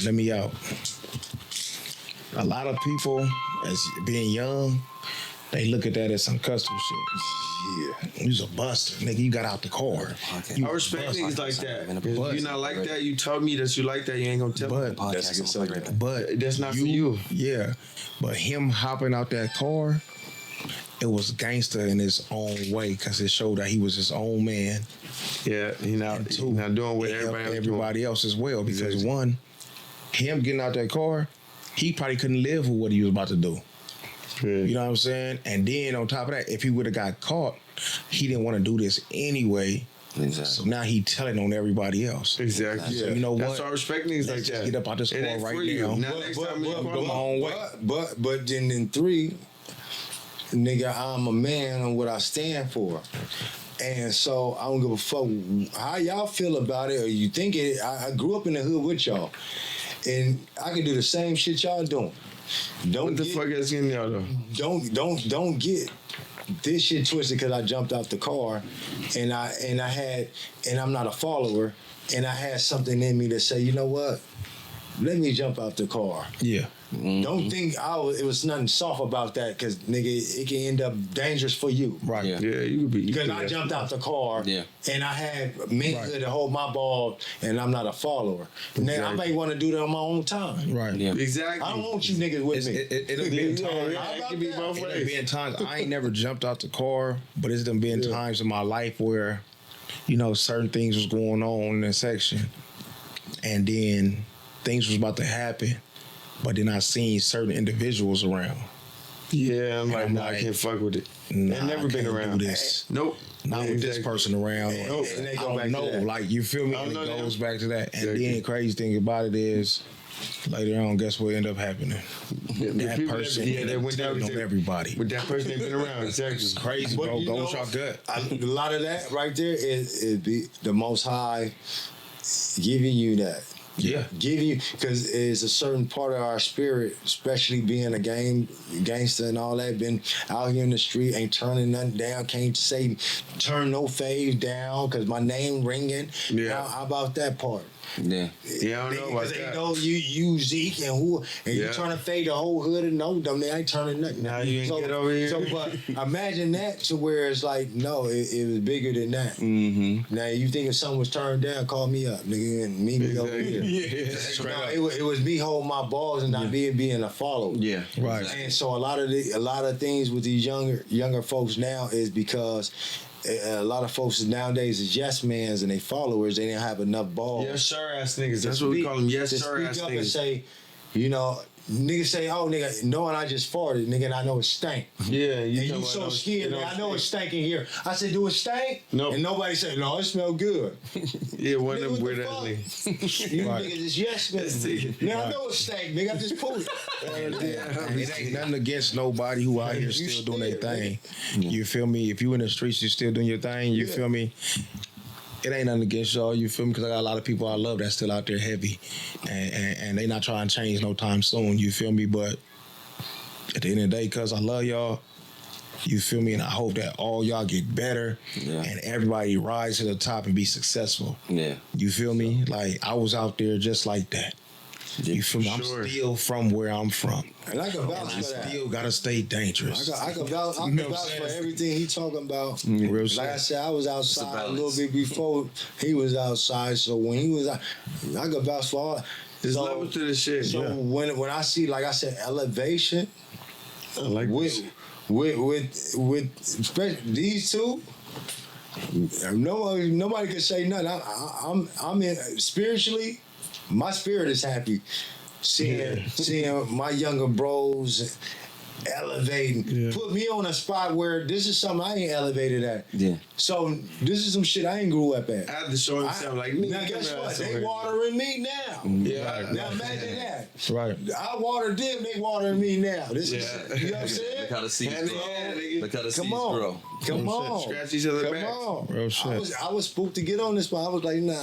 let me out." A lot of people, as being young, they look at that as some custom shit. Yeah, you was a buster, nigga. You got out the car. You I was a respect buster. niggas like that. If But- you're not like that, you told me that you like that, you ain't gonna tell me. But That's a good subject. But That's not for you. Yeah, but him hopping out that car, it was gangster in his own way, because it showed that he was his own man. Yeah, he not doing what It helped everybody else doing. everybody else as well, because Exactly. one, him getting out that car, he probably couldn't live with what he was about to do. Yeah. You know what I'm saying? And then on top of that, if he would have got caught, he didn't want to do this anyway. Exactly. So now he telling on everybody else. Exactly. So you know That's what? why I respect niggas like Let's just that. get up out this It car ain't right for you. now. Now next time you go come my own way. But then in 3, nigga, I'm a man on what I stand for. And so I don't give a fuck how y'all feel about it, or you think it. I grew up in the hood with y'all, and I can do the same shit y'all doing. What the fuck is getting y'all though? Don't get this shit twisted, because I jumped out the car, and I'm not a follower, and I had something in me to say, you know what? Let me jump out the car. Yeah. Don't think it was nothing soft about that, because nigga, it can end up dangerous for you. Right. Yeah. Yeah, you could be. Because I jumped out the car, Yeah. and I had manhood to hold my ball, and I'm not a follower. Nigga, I may want to do that on my own time. Right. Yeah. Exactly. I don't want you niggas with me. It'll be in times. How it about can be that? both It'll ways. be in times. I ain't never jumped out the car, but it's done been times in my life where, you know, certain things was going on in the section, and then things was about to happen, but then I seen certain individuals around. Yeah, I'm like, I'm nah, I like, can't fuck with it. Nah, I've never I been can't around. do this. Nope. Not Yeah, with this exactly. person around. Nope. And And they I go don't back to know. that. Like, you feel me? I And don't it know goes them. back to that. And Exactly. then the crazy thing about it is, later on, guess what ended up happening? Yeah, the That people person that ended up went down telling on everybody. With that person they've been around. Exactly. It's crazy, But bro. you Go know, with your gut. A lot of that right there is be the Most High giving you that. Yeah. Give you, because it's a certain part of our spirit, especially being a gangster and all that, been out here in the street, ain't turning nothing down, can't say turn no fave down because my name ringing. Yeah. How about that part? Yeah. Yeah, I don't know about Because they that. know you Zeke and who, and you Yeah. trying to fade the whole hood and know them, they ain't turning nothing. Now you ain't get over here. So, but imagine that to where it's like, no, it was bigger than that. Mm-hmm. Now you think if something was turned down, call me up, nigga, and meet me over here. Yeah. So, no, it was me holding my balls and not being a follower. Yeah. Right. And so a lot of things with these younger folks now is because a lot of folks nowadays is yes mans and they followers. They didn't have enough balls. Yes, sir, ass niggas. That's what we call them. Yes, to sir, speak ass up and niggas. say, niggas say, oh, nigga, knowing I just farted, nigga, and I know it stank. Yeah, And you so scared, nigga, I know it stank in here. I said, do it stank? No. And nobody said, no, it smell good. Yeah, one of Nigga, them what weird the ass fuck? niggas. You Right. niggas just yes men. Nigga, I know it stank, nigga, I just pulled it. It ain't nothing against nobody who out here still doing their thing. You feel me? If you in the streets, you still doing your thing. You feel me? It ain't nothing against y'all. You feel me? Because I got a lot of people I love that's still out there heavy, and they not trying to change no time soon. You feel me? But at the end of the day, cause I love y'all. You feel me? And I hope that all y'all get better and everybody rise to the top and be successful. Yeah. You feel me? Like I was out there just like that. You feel me? Sure. I'm still from where I'm from. And I can vouch I for that. still gotta stay dangerous. I can vouch You know what I'm for saying? everything he talking about. Real Like shit. I said, I was outside a balance. little bit before he was outside. So when he was out, I could vouch for all. There's So- levels to this shit. So when I see, like I said, elevation I like this. with especially these two, nobody can say nothing. I'm in spiritually. My spirit is happy seeing my younger bros elevating. Yeah. Put me on a spot where this is something I ain't elevated at. Yeah. So this is some shit I ain't grew up at. I had to show himself like, nigga, Now come guess here, what? ass over They here. watering me now. Yeah. Now imagine that. Right. I watered them, they watering me now. This is, Yeah. you know what I'm saying? Look how the seeds Hand in grow. hand, nigga. Look how the seeds Come on. grow. Come Real on. shit. Scratch each other Come back. on. Real shit. I was spooked to get on this, but I was like, nah.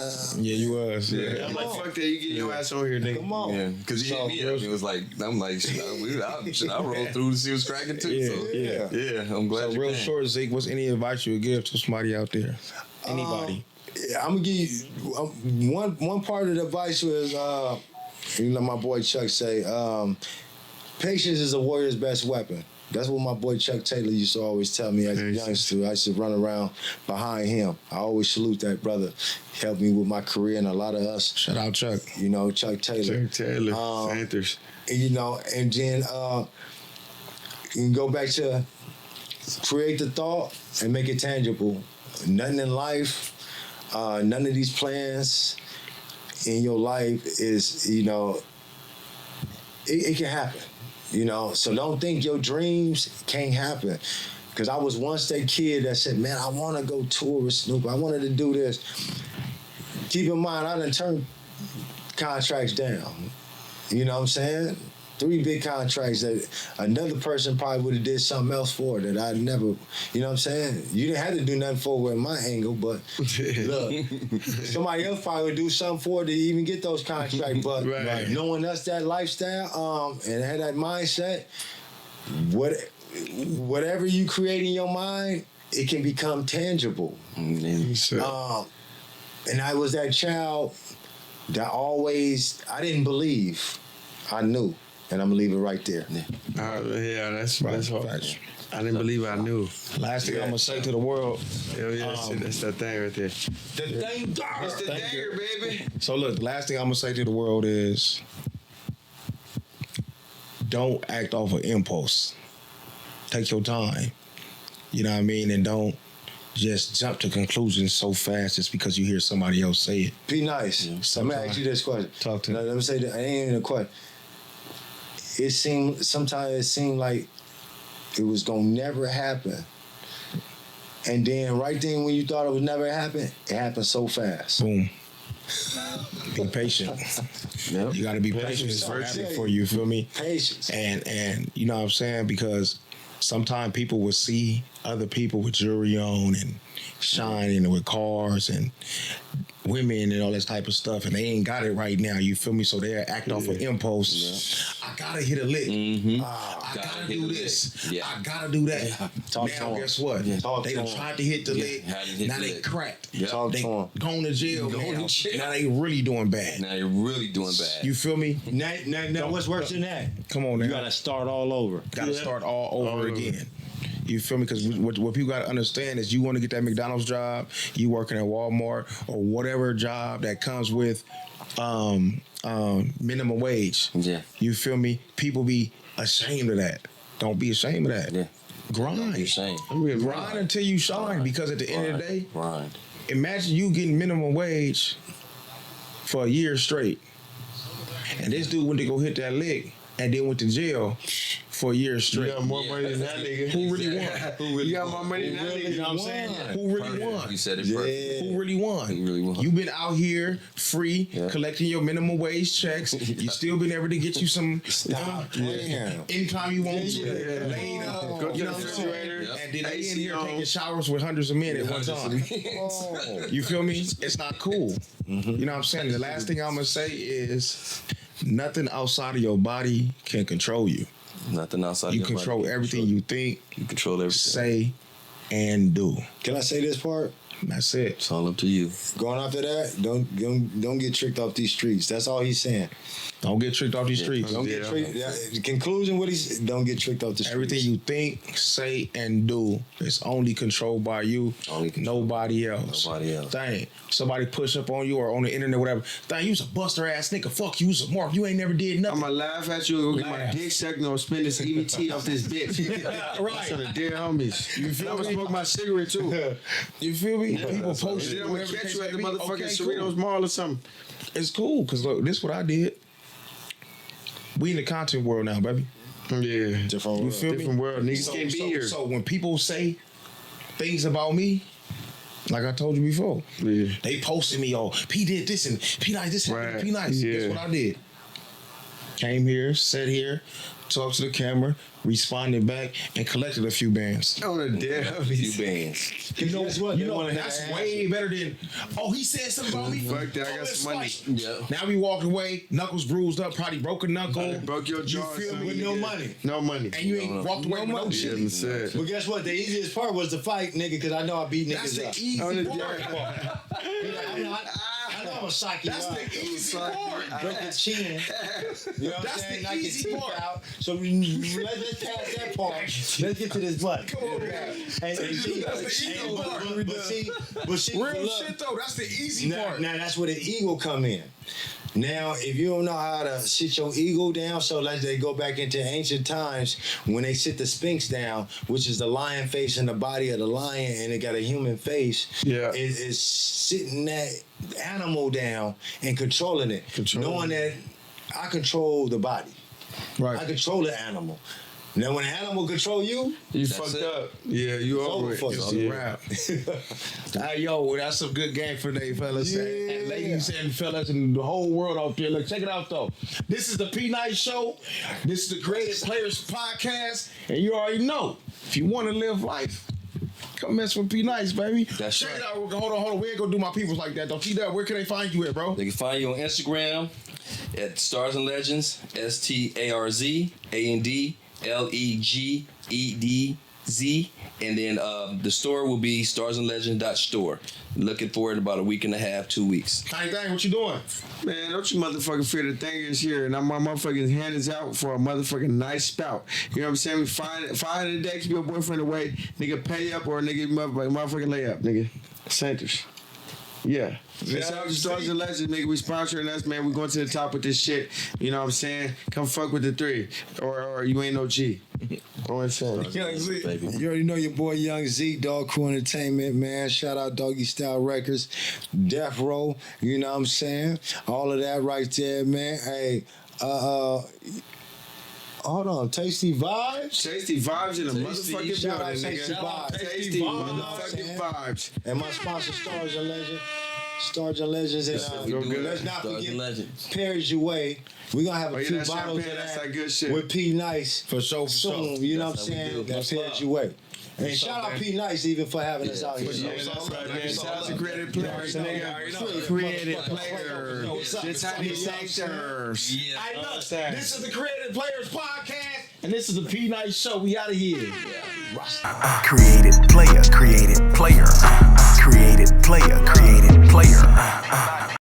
Yeah, you was. I'm like, fuck that, you get your ass on here, nigga. Come on. Yeah, because he So, hit me up. It was like, I'm like, should I roll through to see what's cracking too? Yeah, So, yeah. yeah, I'm glad So you real came. short, Zeke, what's any advice you would give to somebody out there? Anybody? I'm gonna give you one part of the advice was, you know, my boy Chuck say, patience is a warrior's best weapon. That's what my boy Chuck Taylor used to always tell me as a youngster. I used to run around behind him. I always salute that brother. He helped me with my career and a lot of us. Shout out Chuck. You know, Chuck Taylor. Chuck Taylor, Panthers. You know, and then you can go back to create the thought and make it tangible. Nothing in life, none of these plans in your life is, you know, it can happen. You know, so don't think your dreams can't happen. Because I was once that kid that said, man, I want to go tour with Snoop. I wanted to do this. Keep in mind, I done turned contracts down. You know what I'm saying? 3 big contracts that another person probably would have did something else for that I never, you know what I'm saying? You didn't have to do nothing for it in my angle, but look, somebody else probably would do something for it to even get those contracts. But Right. knowing us that lifestyle and had that mindset, whatever you create in your mind, it can become tangible. And I was that child that always, I didn't believe, I knew. And I'm gonna leave it right there. Yeah, that's hard. Facts. I didn't believe I knew. Last thing I'm gonna say to the world. Hell yeah, that's that thing right there. The thing, It's the dagger, baby. So look, last thing I'm gonna say to the world is, don't act off of impulse. Take your time. You know what I mean, and don't just jump to conclusions so fast just because you hear somebody else say it. be nice. Let me ask you this question. Talk to me. Let me say that. I ain't even a question. Sometimes it seemed like it was gonna never happen. And then right then when you thought it would never happen, it happened so fast. Boom. Be patient. You gotta be patient. It's gonna happen for you. Feel me? Patience. And you know what I'm saying? Because sometimes people will see other people with jewelry on and shining with cars and women and all this type of stuff, and they ain't got it right now. You feel me? So they act off of impulse. I gotta hit a lick. I gotta do this. Yeah. I gotta do that. Talk to Now, 'em. guess what? Talk They to done 'em. tried to hit the lick. hadn't hit Now the they lick. cracked. Talk They to 'em. gone to jail. Going Now. to jail. Now they really doing bad. Now you're really doing bad. You feel me? Now what's worse than that? Come on now. You gotta start all over. Gotta start all over again. You feel me? Because what people gotta understand is you want to get that McDonald's job, you working at Walmart or whatever job that comes with minimum wage. Yeah. You feel me? People be ashamed of that. Don't be ashamed of that. Yeah. Grind. You're saying. Grind until you shine. Because at the end of the day, Grind. imagine you getting minimum wage for a year straight. And this dude went to go hit that lick and then went to jail for a year straight. You got more money than that nigga. Who really won? You got more money than that nigga. You know what I'm saying? Who really won? You said it perfect. Who really won? Who really won? You been out here free, Yeah. collecting your minimum wage checks. You still been able to get you some anytime you want to. Laid up, Go to you the know what I'm saying? refrigerator. And then they AC in here on. taking showers with hundreds of men at one time. You feel me? It's not cool. You know what I'm saying? The last thing I'm gonna say is nothing outside of your body can control you. Nothing outside You your body control can everything control you think, you control everything. say, and do. Can I say this part? That's it. It's all up to you. Going after that, don't get tricked off these streets. That's all he's saying. Don't get tricked off these streets. Don't get tricked. The conclusion, what he's don't get tricked off the streets. Everything you think, say, and do is only controlled by you, Only controlled. nobody else. Nobody else. Dang, somebody push up on you or on the internet, whatever. Dang, you's a buster ass nigga. Fuck you, you's a mark. You ain't never did I'm nothing. gonna laugh at you and go get my Laugh. dick sucked and I'll spin this EBT off this bitch. Right. To the dear homies. You feel I'm gonna smoke my cigarette too. You feel me? People post Then it. I'm gonna whatever the catch case you at the may be. motherfucking Okay, Cerritos cool. Mall or something. It's cool, because look, this what I did. We in the content world now, baby. Yeah. Different You world. feel me? Different world. Niggas can't be here. So when people say things about me, like I told you before, Yeah. they posted me, oh, P did this and P nice, this happened to Right. P nice. Yeah. Guess what I did? Came here, sat here, talked to the camera, responded back, and collected a few bands. On the dear You homies. bands. You know what? You know, that's way better than, oh, he said something about me. Fuck that, I Oh, got let's some money. fight. Yeah. Now we walked away, knuckles bruised up, probably broke a knuckle. Broke your jaw. feel son. me? With no money. No money. And you ain't walked away with no Yeah, shit. that's it. But guess what? The easiest part was the fight, nigga, because I know I beat That's niggas the up. easy On the part. I know I'm a psychic. That's the easy part. Break the chin. You know what That's I'm saying? the Knock your easy teeth part. out. So let's pass that part. Let's get to this butt. Come on, man. And see, That's the easy and- part. but see, Real look, shit though, that's the easy now, part. now that's where the ego come in. Now, if you don't know how to sit your ego down, so like they go back into ancient times when they sit the Sphinx down, which is the lion face in the body of the lion, and it got a human face. Yeah. is sitting that animal down and controlling it, knowing that I control the body, I Right. control the animal. Now, when an animal control you, You That's fucked it. up. Yeah, you It's over over it. for you. It's a wrap. Hey, yo, that's some good game for today, fellas. Yeah. And ladies and fellas and the whole world out there. Look, check it out, though. This is the P Night Show. This is the Creative Players Podcast. And you already know, if you want to live life, come mess with P Nice, baby. That's check right. it out. Hold on. We ain't gonna do my peoples like that, though. T-Dub, where can they find you at, bro? They can find you on Instagram at Stars and Legends, STARZANDLEGEDZ. And then the store will be starsandlegends.store. Looking for it in about a week and a half, 2 weeks. Tiny Thing, what you doing? Man, don't you motherfucking fear the thing is here, and my motherfucking hand is out for a motherfucking nice spout. You know what I'm saying? We find a day, keep your boyfriend away, nigga pay up or nigga motherfucking lay up, nigga. Centers. Yeah. Shout out to Stars and Legends, nigga. We sponsoring us, man. We going to the top with this shit. You know what I'm saying? Come fuck with the three. Or you ain't no G. You know what I'm saying? Baby. you already know your boy Young Z, Dog Crew Entertainment, man. Shout out Doggy Style Records, Death Row, you know what I'm saying? All of that right there, man. Hey, hold on, Tasty Vibes? Tasty vibes in the Tasty. motherfucking Shout out building, Tasty nigga. Vibes. Tasty Vibes. motherfucking vibes. And my sponsor, Stars and Legends. Stars and Legends. And We do it. let's not Stars and forget Legends. Paris Your Way. We're going to have Oh, a yeah, few that bottles champagne, of that's that that good shit. with P Nice. For sure, for Soon, sure. you know That's what I'm how we saying? do. That's Much Paris love. Your Way. And shout out P Nice even for having us out here. Yeah, that's right, man. Shout out to creative players, nigga. Creative players. This how they sectors. I know. This is the Creative Players Podcast, and this is the P Nice Show. We out of here. Created player, created player.